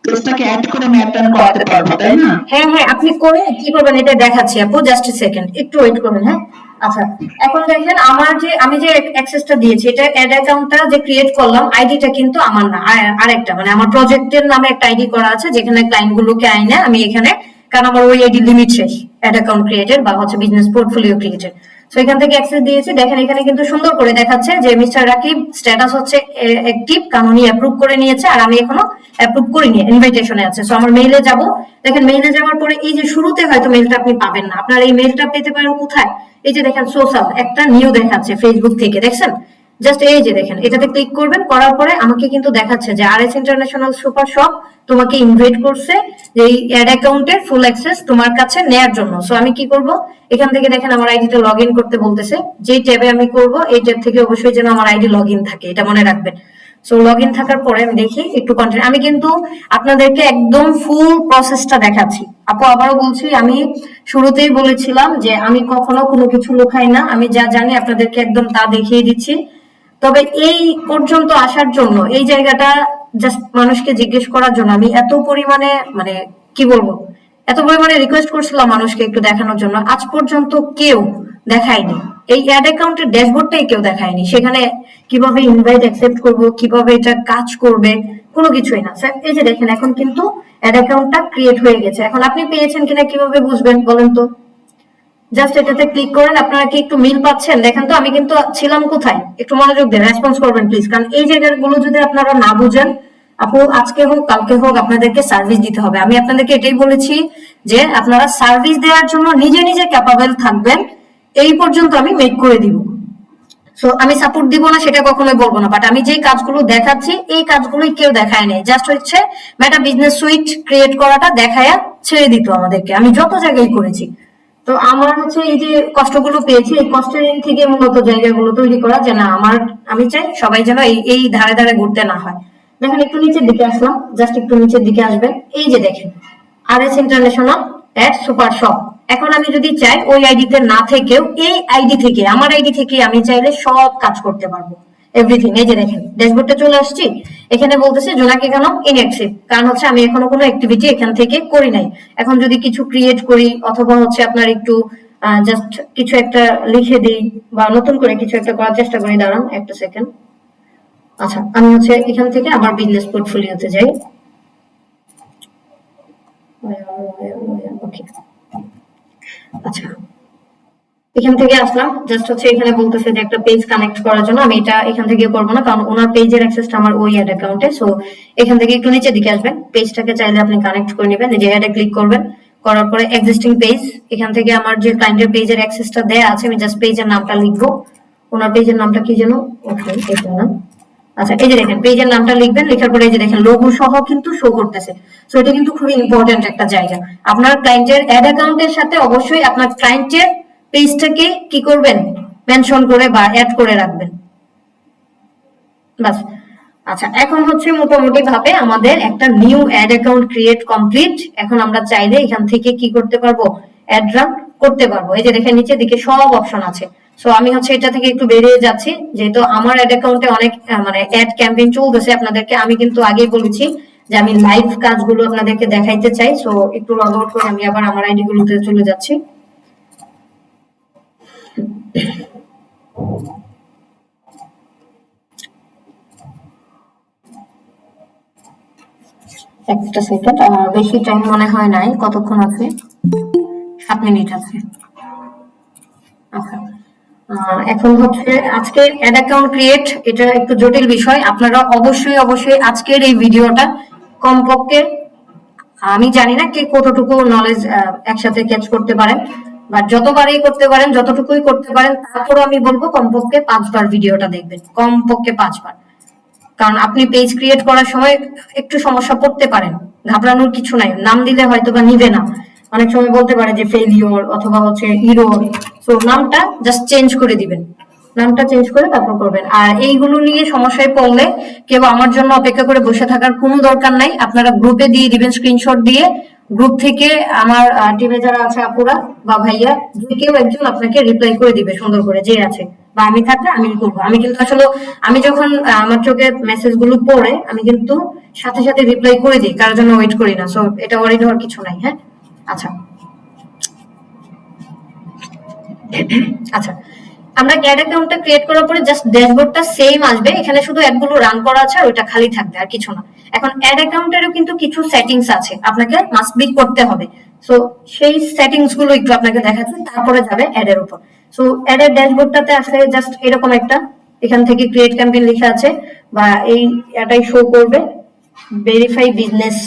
পেজটাকে অ্যাড করে মেনটেন করাতে পারবো, তাই না? হ্যাঁ হ্যাঁ, আপনি করে কি করবেন এটা দেখাচ্ছি আপু, জাস্ট সেকেন্ড একটু ওয়েট করবেন। হ্যাঁ, আচ্ছা, এখন দেখেন আমার যে আমি যে অ্যাক্সেসটা দিয়েছি, এটা অ্যাড অ্যাকাউন্টটা যে ক্রিয়েট করলাম, আইডিটা কিন্তু আমার না, আরেকটা, মানে আমার প্রজেক্টের নামে একটা আইডি করা আছে, যেখানে ক্লায়েন্ট গুলোকে আইনে আমি এখানে কারণ আমার ওই আইডি লিমিট শেষ, অ্যাড অ্যাকাউন্ট ক্রিয়েটেড বা হচ্ছে বিজনেস পোর্টফোলিও ক্রিয়েটেড। সো এখান থেকে অ্যাক্সেস দিয়েছি, দেখেন এখানে কিন্তু সুন্দর করে দেখাচ্ছে যে মিস্টার রাকিব স্ট্যাটাস হচ্ছে অ্যাক্টিভ, কারণ উনি অ্যাপ্রুভ করে নিয়েছে আর আমি এখনো অ্যাপ্রুভ করিনি, ইনভাইটেশনে আছে। সো আমার মেইলে যাব, দেখেন মেইলে যাওয়ার পরে এই যে শুরুতে হয়তো মেইলটা আপনি পাবেন না, আপনার এই মেইলটা পেতে পারেন কোথায়, এই যে দেখেন সোশ্যাল একটা নিউ দেখাচ্ছে ফেসবুক থেকে, দেখছেন জাস্ট এই যে দেখেন এটাতে ক্লিক করবেন, করার পরে আমাকে কিন্তু দেখাচ্ছে যে আরএস ইন্টারন্যাশনাল সুপার শপ তোমাকে ইনভাইট করছে যে এই অ্যাড অ্যাকাউন্টের ফুল অ্যাক্সেস তোমার কাছে নেয়ার জন্য। সো আমি কি করব, এখান থেকে দেখেন আমার আইডিটা লগ ইন করতে বলতেছে, যে ট্যাবে আমি করব এই ট্যাব থেকে অবশ্যই যেন আমার আইডি লগ ইন থাকে, এটা মনে রাখবেন। সো লগ ইন থাকার পরে আমি দেখি একটু কন্টিনিউ, আমি কিন্তু আপনাদেরকে একদম ফুল প্রসেসটা দেখাচ্ছি। আপু আবারও বলছি, আমি শুরুতেই বলেছিলাম যে আমি কখনো কোনো কিছু লুকাই না, আমি যা জানি আপনাদেরকে একদম তা দেখিয়ে দিচ্ছি। তবে এই পর্যন্ত আসার জন্য এই জায়গাটা জাস্ট মানুষকে জিজ্ঞেস করার জন্য আমি এত পরিমাণে মানে কি বলবো, এত পরিমাণে রিকোয়েস্ট করছিলাম মানুষকে একটু দেখানোর জন্য, আজ পর্যন্ত কেউ দেখায়নি। এই অ্যাড অ্যাকাউন্টের ড্যাশবোর্ডটাই কেউ দেখায়নি, সেখানে কিভাবে ইনভাইট অ্যাকসেপ্ট করব, কিভাবে এটা কাজ করবে, কোনো কিছুই না। স্যার এই যে দেখেন এখন কিন্তু অ্যাড অ্যাকাউন্টটা ক্রিয়েট হয়ে গেছে। এখন আপনি পেয়েছেন কিনা কিভাবে বুঝবেন বলেন তো? জাস্ট এটাতে ক্লিক করেন, আপনারা কি একটু মিল পাচ্ছেন? দেখেন তো আমি কিন্তু ছিলাম কোথায়, একটু মনোযোগ দিয়ে রেসপন্স করবেন প্লিজ, কারণ এই জায়গাগুলো যদি আপনারা না বুঝেন, আপু আজকে হোক কালকে হোক আপনাদেরকে সার্ভিস দিতে হবে। আমি আপনাদেরকে এটাই বলেছি যে আপনারা সার্ভিস দেওয়ার জন্য নিজে নিজে ক্যাপাবল থাকবেন, এই পর্যন্ত আমি মেক করে দিব। সো আমি সাপোর্ট দিব না সেটা কখনোই বলবো না, বাট আমি যে কাজগুলো দেখাচ্ছি এই কাজগুলোই কেউ দেখায় নেই, জাস্ট হচ্ছে মেটা বিজনেস সুইট ক্রিয়েট করাটা দেখায়া ছেড়ে দিত আমাদেরকে, আমি যত জায়গায় করেছি। তো আমার হচ্ছে এই যে কষ্টগুলো পেয়েছি, এই কষ্টের থেকে মূলত জায়গাগুলো তৈরি করা, যে না আমি চাই সবাই যেন এই এই ধারে ধারে ঘুরতে না হয়। দেখেন একটু নিচের দিকে আসলাম, জাস্ট একটু নিচের দিকে আসবেন, এই যে দেখেন আরএস ইন্টারন্যাশনাল এট সুপার শপ। এখন আমি যদি চাই ওই আইডিতে না থেকেও এই আইডি থেকে, আমার আইডি থেকে আমি চাইলে সব কাজ করতে পারবো, এভরিথিং। এই যে দেখেন ড্যাশবোর্ডে চলে আসছি, এখানে বলতেছে জোনাকি কেন ইনঅ্যাক্টিভ, কারণ হচ্ছে আমি এখনো কোনো অ্যাক্টিভিটি এখান থেকে করি নাই। এখন যদি কিছু ক্রিয়েট করি অথবা হচ্ছে আপনার একটু জাস্ট কিছু একটা লিখে দিই বা নতুন করে কিছু একটা করার চেষ্টা করি, দাঁড়ান একটা সেকেন্ড। আচ্ছা আমি হচ্ছে এখান থেকে আমার বিজনেস পোর্টফোলিওতে যাই। ওকে আচ্ছা এখান থেকে আসলাম, জাস্ট হচ্ছে এখানে বলতেছে যে একটা পেজ কানেক্ট করার জন্য, আমি এটা এখান থেকে করবো না কারণ ওনার পেজের অ্যাক্সেসটা আমার ওই অ্যাড অ্যাকাউন্টে। সো এখান থেকে একটু নিচের দিকে আসবেন, পেজটাকে চাইলে আপনি কানেক্ট করে নেবেন, এই যে অ্যাডে ক্লিক করবেন, করার পরে এক্সিস্টিং পেজ, এখান থেকে আমার যে ক্লায়েন্টের পেজের অ্যাক্সেসটা দেয়া আছে আমি জাস্ট পেজের নামটা লিখবো, ওনার পেজের নামটা কি যেন, ওকে এটা না, আচ্ছা এই যে দেখেন পেজের নামটা লিখবেন, লেখার পরে এই যে দেখেন লোগো সহ কিন্তু শো করতেছে। সো এটা কিন্তু খুবই ইম্পর্টেন্ট একটা জায়গা, আপনার ক্লায়েন্টের অ্যাড অ্যাকাউন্টের সাথে অবশ্যই আপনার ক্লায়েন্টের পেজটাকে কি করবেন, মেনশন করে বা অ্যাড করে রাখবেন, বাস। আচ্ছা এখন হচ্ছে মোটামুটি ভাবে আমাদের একটা new ad account create complete. এখন আমরা চাইলে এখান থেকে কি করতে পারবো, অ্যাড রান করতে পারবো। এই যে দেখেন নিচের দিকে সব অপশন আছে। সো আমি হচ্ছে এটা থেকে একটু বেরিয়ে যাচ্ছি, যেহেতু আমার অ্যাড অ্যাকাউন্টে অনেক মানে অ্যাড ক্যাম্পেইন চলতেছে। আপনাদেরকে আমি কিন্তু আগেই বলেছি যে আমি লাইভ কাজগুলো আপনাদেরকে দেখাইতে চাই। সো একটু লগ আউট করে আমি আবার আমার আইডি গুলোতে চলে যাচ্ছি। একটা সেকেন্ড, বেশি টাইম মনে হয় নাই, কতক্ষণ আছে, 7 মিনিট আছে। আচ্ছা এখন হচ্ছে আজকে অ্যাড অ্যাকাউন্ট ক্রিয়েট, এটা একটু জটিল বিষয়। আপনারা অবশ্যই অবশ্যই আজকের এই ভিডিওটা কমপক্ষে, আমি জানি না কে কতটুকু নলেজ একসাথে ক্যাচ করতে পারেন, বাট যতবারই করতে পারেন যতটুকুই করতে পারেন, তারপরও আমি বলবো কমপক্ষে 5 বার ভিডিওটা দেখবেন, কমপক্ষে 5 বার। কারণ আপনি পেজ ক্রিয়েট করার সময় একটু সমস্যা পড়তে পারেন, ঘাবড়ানোর কিছু নাই, নাম দিলে হয়তো বা নিবে না, অনেক সময় বলতে পারে যে ফেলিওর অথবা হচ্ছে ইরোর। সো নামটা জাস্ট চেঞ্জ করে দিবেন, নামটা চেঞ্জ করে তারপর করবেন। আর এইগুলো নিয়ে সমস্যায় পড়লে কেউ আমার জন্য অপেক্ষা করে বসে থাকার কোনো দরকার নাই, আপনারা গ্রুপে দিয়ে দিবেন স্ক্রিনশট দিয়ে, গ্রুপ থেকে আমার টিমে যারা আছে আপুরা বা ভাইয়া যে কেউ একজন আপনাকে রিপ্লাই করে দিবে সুন্দর করে, যে আছে বা আমি থাকলে আমি করবো। আমি কিন্তু আসলে আমি যখন আমার চোখে মেসেজ গুলো পড়ে আমি কিন্তু সাথে সাথে রিপ্লাই করে দিই, কারোর জন্য ওয়েট করি না। সো এটা ওয়ারিড হওয়ার কিছু নাই। হ্যাঁ আচ্ছা আচ্ছা আমরা অ্যাড অ্যাকাউন্টটা ক্রিয়েট করার পরে জাস্ট ড্যাশবোর্ডটা সেম আসবে, এখানে শুধু অ্যাডগুলো রান করা আছে আর ওটা খালি থাকবে আর কিছু না। এখন অ্যাড অ্যাকাউন্টেরও কিন্তু কিছু সেটিংস আছে, আপনাকে মাস্ট বি করতে হবে। সো সেই সেটিংস গুলো একটু আপনাকে দেখাচ্ছি, তারপরে যাবে অ্যাড এর উপর। সো অ্যাড এর ড্যাশবোর্ডটাতে আসলে জাস্ট এরকম একটা, এখান থেকে ক্রিয়েট ক্যাম্পেইন লেখা আছে বা এই এটাই শো করবে, ভেরিফাই বিজনেস।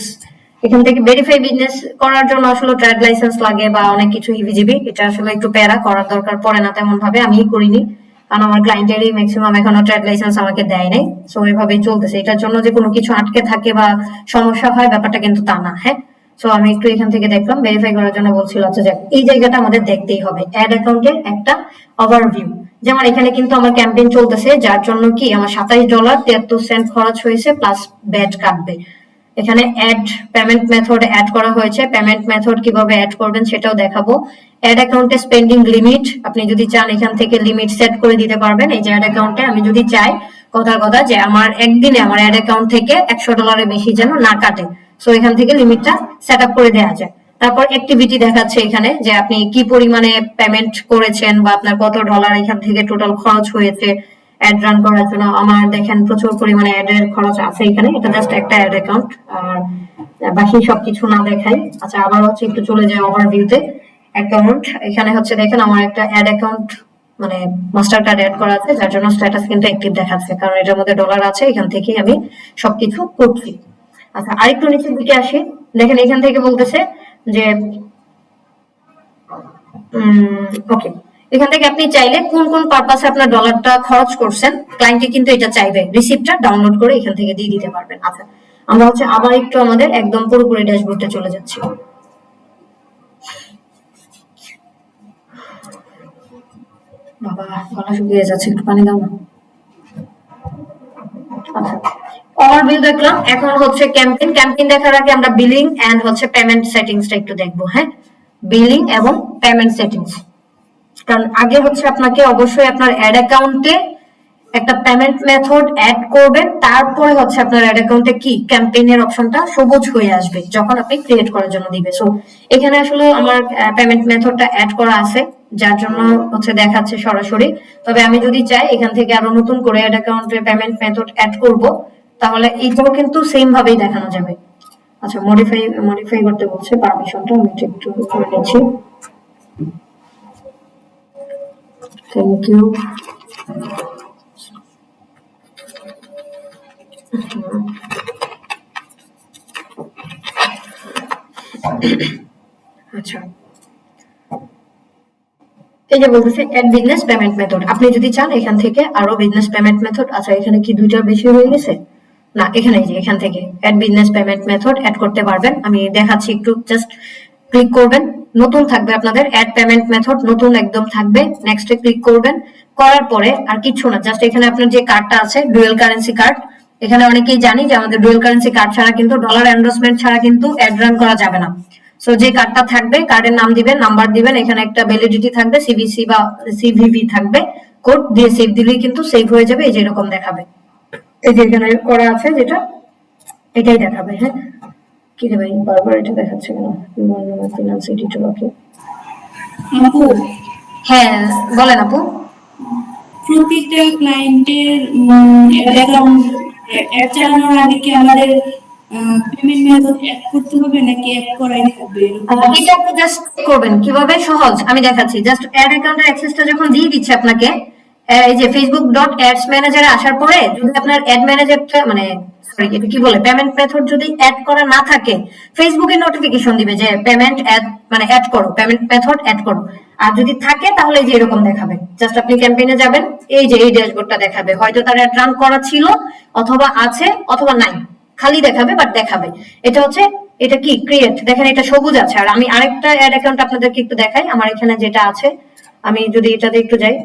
এখান থেকে ভেরিফাই বিজনেস করার জন্য আসলে ট্রেড লাইসেন্স লাগে বা অনেক কিছু হিবিজিবি, এটা আসলে একটু প্যারা, করার দরকার পড়ে না তেমন ভাবে, আমি করিনি কারণ আমার ক্লায়েন্টেরই ম্যাক্সিমাম এখনো ট্রেড লাইসেন্স আমাকে দেয় নাই। সো এইভাবেই চলতেছে, এটার জন্য যে কোনো কিছু আটকে থাকে বা সমস্যা হয় ব্যাপারটা কিন্তু তা না। হ্যাঁ, সো আমি একটু এখান থেকে দেখলাম ভেরিফাই করার জন্য বলছিল। আচ্ছা যাক, এই জায়গাটা আমাদের দেখতেই হবে, অ্যাড অ্যাকাউন্টের একটা ওভারভিউ। যেমন এখানে কিন্তু আমার ক্যাম্পেইন চলতেছে, যার জন্য কি আমার $27.73 খরচ হয়েছে প্লাস ব্যাট কাটবে। এখানে অ্যাড পেমেন্ট মেথড অ্যাড করা হয়েছে, পেমেন্ট মেথড কিভাবে অ্যাড করবেন সেটাও দেখাবো। অ্যাড অ্যাকাউন্টে স্পেন্ডিং লিমিট, আপনি যদি চান এখান থেকে লিমিট সেট করে দিতে পারবেন। এই যে অ্যাড অ্যাকাউন্টে আমি যদি চাই কথার কথা যে আমার একদিনে আমার অ্যাড অ্যাকাউন্ট থেকে $100 বেশি যেন না কাটে, সো এখান থেকে লিমিটটা সেট আপ করে দেওয়া যায়। তারপর অ্যাক্টিভিটি দেখাচ্ছে এখানে যে আপনি কি পরিমাণে পেমেন্ট করেছেন বা আপনার কত ডলার এখান থেকে টোটাল খরচ হয়েছে অ্যাড রান করার জন্য। আমার দেখেন প্রচুর পরিমাণে অ্যাড এর খরচ আছে এখানে, এটা জাস্ট একটা অ্যাড অ্যাকাউন্ট আর বাকি সবকিছু না দেখাই। আচ্ছা আবার হচ্ছে একটু চলে যায় ওভারভিউতে অ্যাকাউন্ট। এখানে হচ্ছে দেখেন আমার একটা অ্যাড অ্যাকাউন্ট মানে মাস্টার কার্ড অ্যাড করা আছে, যার জন্য স্ট্যাটাস কিন্তু অ্যাক্টিভ দেখাচ্ছে, কারণ এটার মধ্যে ডলার আছে, এখান থেকেই আমি সবকিছু করছি। আচ্ছা আরেকটু নিচের দিকে আসি, দেখেন এখান থেকে বলতেছে যে ওকে, এখান থেকে আপনি চাইলে কোন কোন পারপাসে আপনার ডলারটা খরচ করছেন, ক্লায়েন্টে কিন্তু এটা চাইবে, রিসিপ্টটা ডাউনলোড করে এখান থেকে দিয়ে দিতে পারবেন। আচ্ছা আমরা হচ্ছে আবার একটু আমাদের একদম পুরোপুরি ড্যাশবোর্ডে চলে যাচ্ছি। বাবা গলা শুকিয়ে যাচ্ছে, একটু পানি দাও না। আচ্ছা ওভারভিউ দেখলাম, এখন হচ্ছে ক্যাম্পেইন। ক্যাম্পেইন দেখার আগে আমরা বিলিং এন্ড হচ্ছে পেমেন্ট সেটিংসটা একটু দেখবো। হ্যাঁ, বিলিং এবং পেমেন্ট সেটিংস, কারণ আগে হচ্ছে আপনাকে অবশ্যই আপনার অ্যাড অ্যাকাউন্টে একটা পেমেন্ট মেথড অ্যাড করবেন, তারপরে হচ্ছে আপনার অ্যাড অ্যাকাউন্টে কি ক্যাম্পেইনের অপশনটা সবুজ হয়ে আসবে যখন আপনি ক্রিয়েট করার জন্য দিবে। সো এখানে আসলে আমার পেমেন্ট মেথডটা অ্যাড করা আছে, যার জন্য হচ্ছে দেখাচ্ছে সরাসরি। তবে আমি যদি চাই এখান থেকে আরো নতুন করে অ্যাড অ্যাকাউন্টে পেমেন্ট মেথড অ্যাড করব, তাহলে এইটাও কিন্তু সেম ভাবেই দেখানো যাবে। আচ্ছা মডিফাই করতে বলছে পারমিশনটা, আমি একটু করে নিচ্ছি। Thank you. আচ্ছা এই যে বলতেছে অ্যাড বিজনেস পেমেন্ট মেথড, আপনি যদি চান এখান থেকে আরো বিজনেস পেমেন্ট মেথড, আচ্ছা এখানে কি দুইটার বেশি হয়ে গেছে না, এখানে যে এখান থেকে add business payment method add করতে পারবেন। আমি দেখাচ্ছি, একটু জাস্ট ক্লিক করবেন, নতুন থাকবে আপনাদের অ্যাড পেমেন্ট মেথড, নতুন একদম থাকবে। নেক্সটে ক্লিক করবেন, করার পরে আর কিছু না, জাস্ট এখানে আপনার যে কার্ডটা আছে ডুয়েল কারেন্সি কার্ড, এখানে অনেকেই জানি যে আমাদের ডুয়েল কারেন্সি কার্ড ছাড়া কিন্তু ডলার এন্ডোর্সমেন্ট ছাড়া কিন্তু অ্যাড রান করা যাবে না। সো যে কার্ডটা থাকবে, কার্ডের নাম দিবেন, নাম্বার দিবেন, এখানে একটা ভ্যালিডিটি থাকবে, সিভিসি বা সিভিভি থাকবে, কোড দিয়ে সেভ দিলেই কিন্তু সেভ হয়ে যাবে। এই যে এরকম দেখাবে, এই যে এখানে করা আছে যেটা, এটাই দেখাবে। হ্যাঁ কি রে ভাই বারবার এটা দেখাচ্ছে কেন? ফিনান্স এডিটর, ওকে আপু, হ্যাঁ বলেন আপু। প্রতিটা ক্লায়েন্টের অ্যাকাউন্ট অ্যাড চালানোর আগে কি আমাদের পেমেন্ট মেথড অ্যাড করতে হবে নাকি অ্যাড করাই থাকবে? এটা আপনি জাস্ট করবেন কিভাবে, সহজ আমি দেখাচ্ছি। জাস্ট অ্যাড অ্যাকাউন্টের অ্যাক্সেসটা যখন দিয়ে দিচ্ছে আপনাকে, এই যে ফেসবুক ডট অ্যাডস ম্যানেজারে আসার পরে যদি আপনার অ্যাড ম্যানেজারটা মানে সরি এটা কি বলে পেমেন্ট মেথড যদি অ্যাড করা না থাকে, ফেসবুকে নোটিফিকেশন দিবে যে পেমেন্ট অ্যাড মানে অ্যাড করো, পেমেন্ট মেথড অ্যাড করো। আর যদি থাকে তাহলে এই যে এরকম দেখাবে, জাস্ট আপনি ক্যাম্পেইনে যাবেন, এই যে এই ড্যাশবোর্ডটা দেখাবে, হয়তো তার অ্যাড রান করা ছিল অথবা আছে অথবা নাই, খালি দেখাবে বাট দেখাবে। এটা হচ্ছে এটা কি ক্রিয়েট, দেখেন এটা সবুজ আছে। আর আমি আরেকটা অ্যাড অ্যাকাউন্ট আপনাদেরকে একটু দেখাই, আমার এখানে যেটা আছে, আমি যদি এটাতে একটু যাই,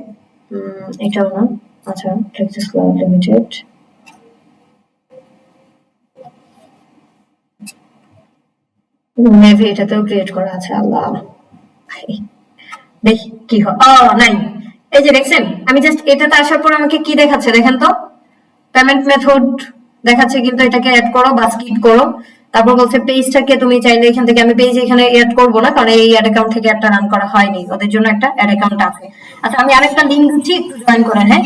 এটাও না, আচ্ছা টেক্সাস ক্লাউড লিমিটেড, মেবি এটাতেও ক্রিয়েট করা আছে। আল্লাহ দেখি কি হয়, নাই, এই যে দেখছেন আমি জাস্ট এটাতে আসার পর আমাকে কি দেখাচ্ছে দেখেন তো, পেমেন্ট মেথড দেখাচ্ছে, কিন্তু এটাকে অ্যাড করো বা স্কিপ করো। তারপর বলছে পেজটাকে তুমি চাইলে এখান থেকে, আমি পেজ এখানে এড করবো না কারণ এই অ্যাড অ্যাকাউন্ট থেকে একটা রান করা হয়নি, ওদের জন্য একটা অ্যাড অ্যাকাউন্ট আছে। আচ্ছা আমি আরেকটা লিংক দিচ্ছি, একটু জয়েন করেন। হ্যাঁ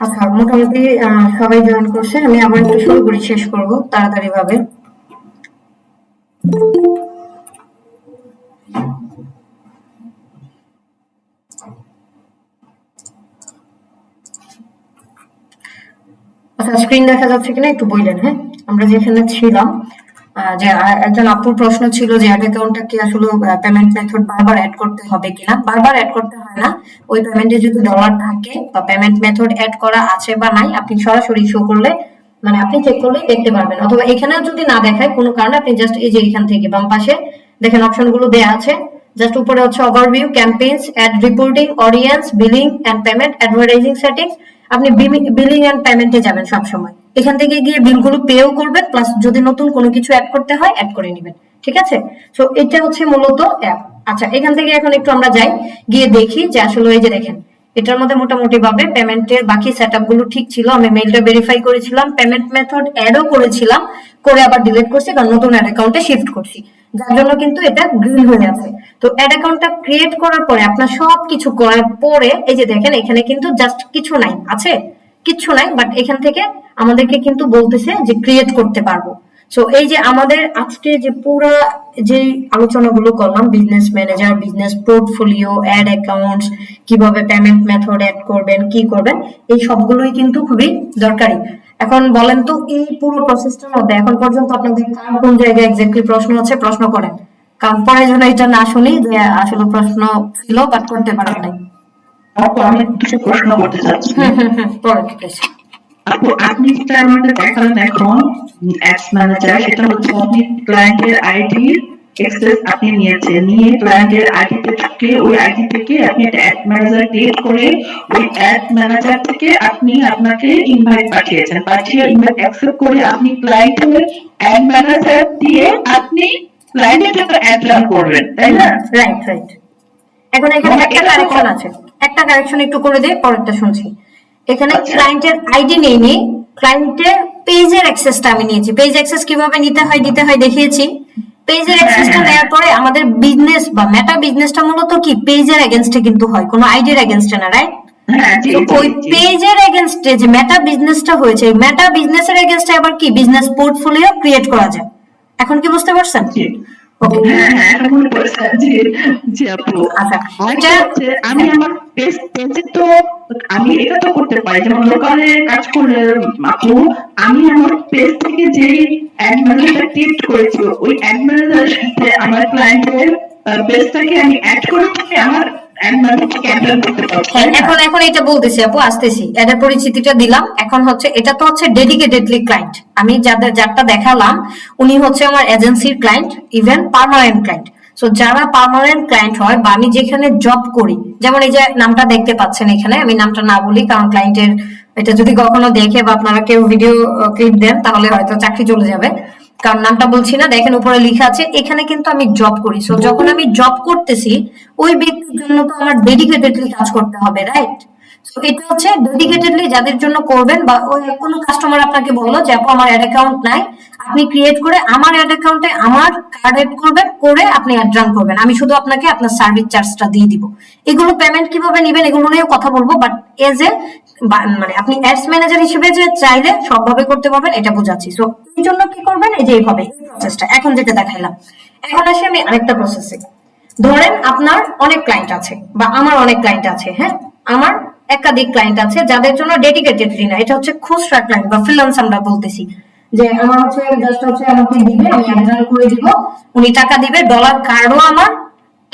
আচ্ছা মোটামুটি সবাই জয়েন করছে, আমি আবার একটু শুরু করি, শেষ করব তাড়াতাড়ি ভাবে। আচ্ছা স্ক্রিন দেখা যাচ্ছে কিনা একটু বললেন। হ্যাঁ আমরা যেখানে ছিলাম, যে একজন আপুর প্রশ্ন ছিল যে অ্যাড অ্যাকাউন্টটা কি আসলে পেমেন্ট মেথড বারবার অ্যাড করতে হবে কিনা। বারবার অ্যাড করতে হয় না, ওই পেমেন্টে যদি ডলার থাকে বা পেমেন্ট মেথড অ্যাড করা আছে বা নাই আপনি সরাসরি শো করলে, মানে আপনি চেক করলেই দেখতে পারবেন। অথবা এখানেও যদি না দেখায় কোনো কারণে আপনি জাস্ট এই যে এখান থেকে বাম পাশে দেখেন অপশনগুলো দেয়া আছে, জাস্ট উপরে হচ্ছে overview, campaigns, ad reporting, audience, billing and payment, advertising settings. আপনি বিলিং এন্ড পেমেন্টে যাবেন সব সময়, এখান থেকে গিয়ে বিলগুলো পেও করবেন, প্লাস যদি নতুন কোনো কিছু অ্যাড করতে হয় অ্যাড করে নেবেন। ঠিক আছে, সো এটা হচ্ছে মূলত অ্যাপ। আচ্ছা এখান থেকে এখন একটু আমরা যাই, গিয়ে দেখি যে আসলে এই যে দেখেন এটার মধ্যে মোটামুটি ভাবে পেমেন্টের বাকি সেটআপ গুলো ঠিক ছিল। আমি মেইলটা ভেরিফাই করেছিলাম, পেমেন্ট মেথড অ্যাডও করেছিলাম, করে আবার ডিলিট করছি কারণ নতুন অ্যাড অ্যাকাউন্টে শিফট করছি, যার জন্য কিন্তু এটা গ্রিন হয়ে আছে। তো অ্যাড অ্যাকাউন্টটা ক্রিয়েট করার পরে আপনার সবকিছু করার পরে এই যে দেখেন এখানে কিন্তু জাস্ট কিছু নাই, আছে কিচ্ছু নাই, বাট এখান থেকে আমাদেরকে কিন্তু বলতেছে যে ক্রিয়েট করতে পারবো। সো এই যে আমাদের আজকে যে পুরো যে আলোচনাগুলো করলাম, business manager, business portfolio, ad accounts, কিভাবে পেমেন্ট মেথড অ্যাড করবেন, কি করবেন, এই সবগুলোই কিন্তু খুবই দরকারি। এখন বলেন তো এই পুরো প্রসেসটার মধ্যে এখন পর্যন্ত আপনাদের কার কোন জায়গায় এক্স্যাক্টলি প্রশ্ন আছে, প্রশ্ন করেন, কারণ পরে যেন এটা না শুনি যে আসলে প্রশ্ন ছিল বাট করতে পারেন নাই। আপু আমি দুটো প্রশ্ন করতে চাচ্ছি। পরে ঠিক আছে। আপু আপনি যেটা আমাদের দেখালেন এখন অ্যাডস ম্যানেজার, সেটা হচ্ছে আপনি ক্লায়েন্টের আইডি অ্যাক্সেস আপনি নিয়েছেন, নিয়ে ক্লায়েন্টের আইডিতে ঢুকে ওই আইডি থেকে আপনি একটা অ্যাড ম্যানেজার ক্রিয়েট করে ওই অ্যাড ম্যানেজার থেকে আপনি আপনাকে ইনভাইট পাঠিয়েছেন, পাঠিয়ে ইনভাইট অ্যাকসেপ্ট করে আপনি ক্লায়েন্টের অ্যাড ম্যানেজার দিয়ে আপনি ক্লায়েন্টের জন্য অ্যাড রান করবেন, তাই না? Right right. এখন এখানে একটা কারেকশন আছে, একটা কারেকশন একটু করে দেই, পরেরটা শুনছি। এখানে ক্লায়েন্টের আইডি নেইনি, ক্লায়েন্টের পেজের অ্যাক্সেসটা আমি নিয়েছি। পেজ অ্যাক্সেস কিভাবে নিতে হয় দেখিয়েছি। পেজের অ্যাক্সেসটা নেওয়ার পরে আমাদের বিজনেস বা মেটা বিজনেসটা মূলত কি পেজের এগেইনস্টে কিন্তু হয়, কোনো আইডির এগেইনস্টে না, রাইট? ওই পেজের এগেইনস্টে যে মেটা বিজনেসটা হয়েছে, মেটা বিজনেসের এগেইনস্টে আবার কি বিজনেস পোর্টফোলিও ক্রিয়েট করা যায়। এখন কি বুঝতে পারছেন? ওকে, আমি আমার পেজে তো আমি এটা তো করতে পারি, যেমন লোকালে কাজ করলে আপু আমি আমার পেজ থেকে যে অ্যাড ম্যানেজার ক্রিয়েট করেছি ওই অ্যাড ম্যানেজারের সাথে আমার ক্লায়েন্টের পেজটাকে আমি অ্যাড করে থাকি, আমার এখন এটা বলতেছি আপু, আসতেছি, এটার পরিচিতিটা দিলাম। এখন হচ্ছে এটা তো হচ্ছে ডেডিকেটেডলি ক্লায়েন্ট, আমি যারটা দেখালাম উনি হচ্ছে আমার এজেন্সির client, even permanent client. So যারা পার্মানেন্ট ক্লায়েন্ট হয় বা আমি যেখানে জব করি, যেমন এই যে নামটা দেখতে পাচ্ছেন এখানে, আমি নামটা না বলি কারণ ক্লায়েন্টের এটা যদি কখনো দেখে বা আপনারা কেউ ভিডিও ক্লিপ দেন তাহলে হয়তো চাকরি চলে যাবে, কারণ নামটা বলছি না। দেখেন উপরে লেখা আছে এখানে কিন্তু আমি জব করি। সো যখন আমি জব করতেছি ওই ব্যক্তির জন্য তো আমার ডেডিকেটেডলি কাজ করতে হবে, রাইট? তো এটা হচ্ছে ডেডিকেটেডলি যাদের জন্য করবেন, বা ওই কোনো কাস্টমার আপনাকে বললো যে আপু আমার অ্যাড অ্যাকাউন্ট নাই, আপনি ক্রিয়েট করে আমার অ্যাড অ্যাকাউন্টে আমার কার্ড এড করবেন, করে আপনি অ্যাড রান করবেন, আমি শুধু আপনাকে আপনার সার্ভিস চার্জটা দিয়ে দিব। এগুলো পেমেন্ট কিভাবে নেবেন এগুলো নিয়েও কথা বলবো, বাট এজ এ মানে আপনি অ্যাডস ম্যানেজার হিসেবে যে চাইলে সবভাবে করতে পারবেন এটা বোঝাচ্ছি। সো এই জন্য কি করবেন, এই যে এইভাবে প্রসেসটা এখন যেটা দেখাইলাম। এখন আসি আমি আরেকটা প্রসেসে। ধরেন আপনার অনেক ক্লায়েন্ট আছে, বা আমার অনেক ক্লায়েন্ট আছে, হ্যাঁ আমার একাধিক ক্লায়েন্ট আছে যাদের জন্য ডেডিকেটেডলি না, এটা হচ্ছে খুচরা ক্লায়েন্ট বা ফ্রিল্যান্স আমরা বলতেছি, যে আমার হচ্ছে জাস্ট হচ্ছে আমাকে দিবে, আমি অ্যাড করে দিব, উনি টাকা দিবে, ডলার কার্ডও আমার,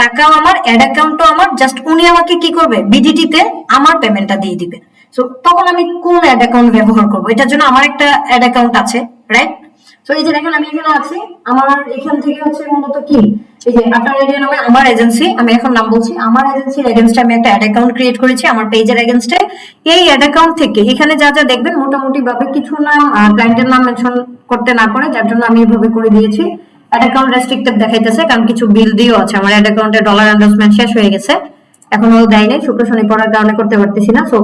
টাকাও আমার, অ্যাড অ্যাকাউন্টও আমার, জাস্ট উনি আমাকে কি করবে বিডিটি তে আমার পেমেন্টটা দিয়ে দিবে। সো তখন আমি কোন অ্যাড অ্যাকাউন্ট ব্যবহার করবো, এটার জন্য আমার একটা অ্যাড অ্যাকাউন্ট আছে, রাইট? তো এই যে দেখেন আমি এখানে আছি, আমার এখান থেকে হচ্ছে মূলত কি, এই যে আপনার আইডিয়া নামে আমার এজেন্সি, আমি এখন নাম বলছি, আমার এজেন্সির এগেইনস্টে আমি একটা অ্যাড অ্যাকাউন্ট ক্রিয়েট করেছি আমার পেজের এগেইনস্টে। এই অ্যাড অ্যাকাউন্ট থেকে এখানে যা যা দেখবেন মোটামুটি ভাবে কিছু নাম ক্লায়েন্টের নাম মেনশন করতে না করে, যার জন্য আমি এভাবে করে দিয়েছি। অ্যাড অ্যাকাউন্ট রেস্ট্রিক্টেড দেখাইতেছে কারণ কিছু বিল দিও আছে, আমার অ্যাড অ্যাকাউন্টে ডলার এন্ডোর্সমেন্ট শেষ হয়ে গেছে, এখনো দেয় নাই, শুক্র শনি পড়ার কারণে করতে পারতেছি না। সো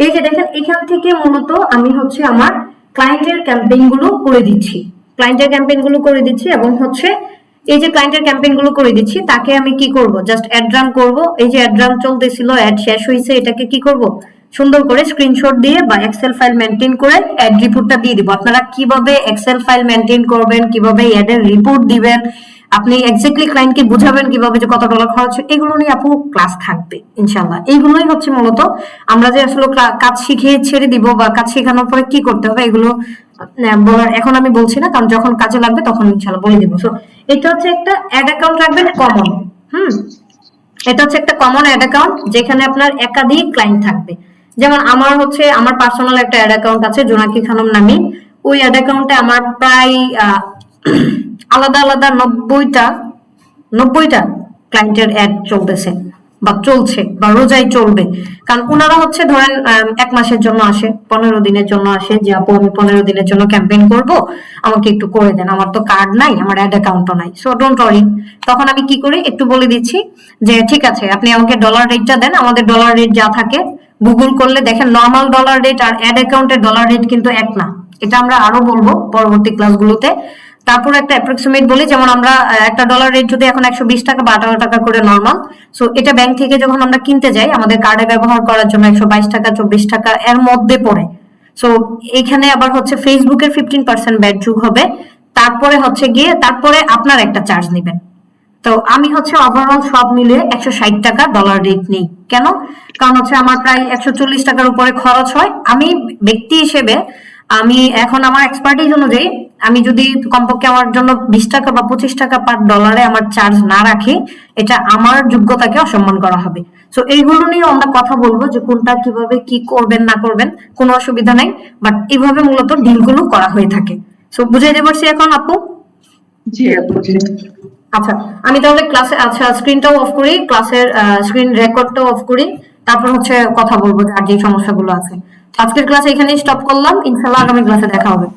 এই যে দেখেন এখান থেকে মূলত আমি হচ্ছে আমার ক্লায়েন্টের ক্যাম্পেইন গুলো করে দিচ্ছি, ক্লায়েন্টের ক্যাম্পেইন গুলো করে দিচ্ছি, এবং হচ্ছে এই যে ক্লায়েন্টের ক্যাম্পেইন গুলো করে দিচ্ছি তাকে আমি কি করব, জাস্ট অ্যাড রান করব। এই যে অ্যাড রান চলতেছিল, অ্যাড শেষ হয়েছে, এটাকে কি করব, সুন্দর করে স্ক্রিনশট দিয়ে বা এক্সেল ফাইল মেনটেন করে অ্যাড রিপোর্টটা দিয়ে দিব। আপনারা কিভাবে এক্সেল ফাইল মেনটেন করবেন, কিভাবে অ্যাডের রিপোর্ট দিবেন, আপনি এক্স্যাক্টলি ক্লায়েন্টকে বুঝাবেন কিভাবে যে কত ডলার খরচ, এগুলো নিয়ে আপু ক্লাস থাকবে ইনশাআল্লাহ। এইগুলোই হচ্ছে মূলত আমরা যে আসলে কাজ শিখিয়ে ছেড়ে দিব, বা কাজ শেখানোর পরে কি করতে হবে এগুলো বলার এখন আমি বলছি না, কারণ যখন কাজে লাগবে তখন ইনশাআল্লাহ বলে দিব। সো এটা হচ্ছে একটা অ্যাড অ্যাকাউন্ট রাখবেন কমন, এটা হচ্ছে একটা কমন অ্যাড অ্যাকাউন্ট যেখানে আপনার একাধিক ক্লায়েন্ট থাকবে। যেমন আমার হচ্ছে আমার পার্সোনাল একটা অ্যাড অ্যাকাউন্ট আছে জোনাকি খানম নামে, ওই অ্যাড অ্যাকাউন্টে আমার প্রায় আলাদা আলাদা 90টা ক্লায়েন্টের অ্যাড চলতেছে বা চলছে বা রোজাই চলবে। কারণ ওনারা হচ্ছে ধরেন 1 মাসের জন্য আসে, 15 দিনের জন্য আসে, যে আপু আমি 15 দিনের জন্য ক্যাম্পেইন করব, আমাকে একটু করে দেন, আমার তো কার্ড নাই, আমার অ্যাড অ্যাকাউন্টও নাই, সো ডোন্ট ওয়ারি। তখন আমি কি করি একটু বলে দিচ্ছি যে ঠিক আছে আপনি আমাকে ডলার রেটটা দেন, আমাদের ডলার রেট যা থাকে গুগল করলে দেখেন নর্মাল ডলার রেট আর অ্যাড অ্যাকাউন্টের ডলার রেট কিন্তু এক না, এটা আমরা আরো বলবো পরবর্তী ক্লাসগুলোতে। তারপর একটা অ্যাপ্রক্সিমেট বলি, যেমন আমরা একটা ডলার রেট যদি এখন 120 টাকা বা 18 টাকা করে নর্মাল, সো এটা ব্যাংক থেকে যখন আমরা কিনতে যাই আমাদের কার্ডে ব্যবহার করার জন্য 122 টাকা 24 টাকা এর মধ্যে পড়ে। সো এখানে আবার হচ্ছে ফেসবুকের 15% ব্যাট যোগ হবে, তারপরে হচ্ছে গিয়ে তারপরে আপনার একটা চার্জ নেবেন। তো আমি হচ্ছে ওভারঅল সব মিলে 160 টাকা ডলার রেট নেই। কেন? কারণ হচ্ছে আমার প্রায় 140 টাকার উপরে খরচ হয়। আমি ব্যক্তি হিসেবে আমি এখন আমার এক্সপার্টিজ অনুযায়ী আমি যদি কমপক্ষে আমার জন্য 20 টাকা বা 25 টাকা পার ডলারে আমার চার্জ না রাখি, এটা আমার যোগ্যতাকে অসম্মান করা হবে। সো এইগুলো নিয়ে আমরা কথা বলবো যে কোনটা কিভাবে কি করবেন না করবেন, কোনো অসুবিধা নাই, বাট এইভাবে মূলত ডিলগুলো করা হয়ে থাকে। সো বুঝাইতে পারছি এখন আপু? জি আপু জি। আচ্ছা আমি তাহলে ক্লাসে আচ্ছা স্ক্রিনটাও অফ করি, ক্লাসের স্ক্রিন রেকর্ডটাও অফ করি, তারপর হচ্ছে কথা বলবো আর যে সমস্যাগুলো আছে। আজকের ক্লাস এখানেই স্টপ করলাম, ইনশাআল্লাহ আগামী ক্লাসে দেখা হবে।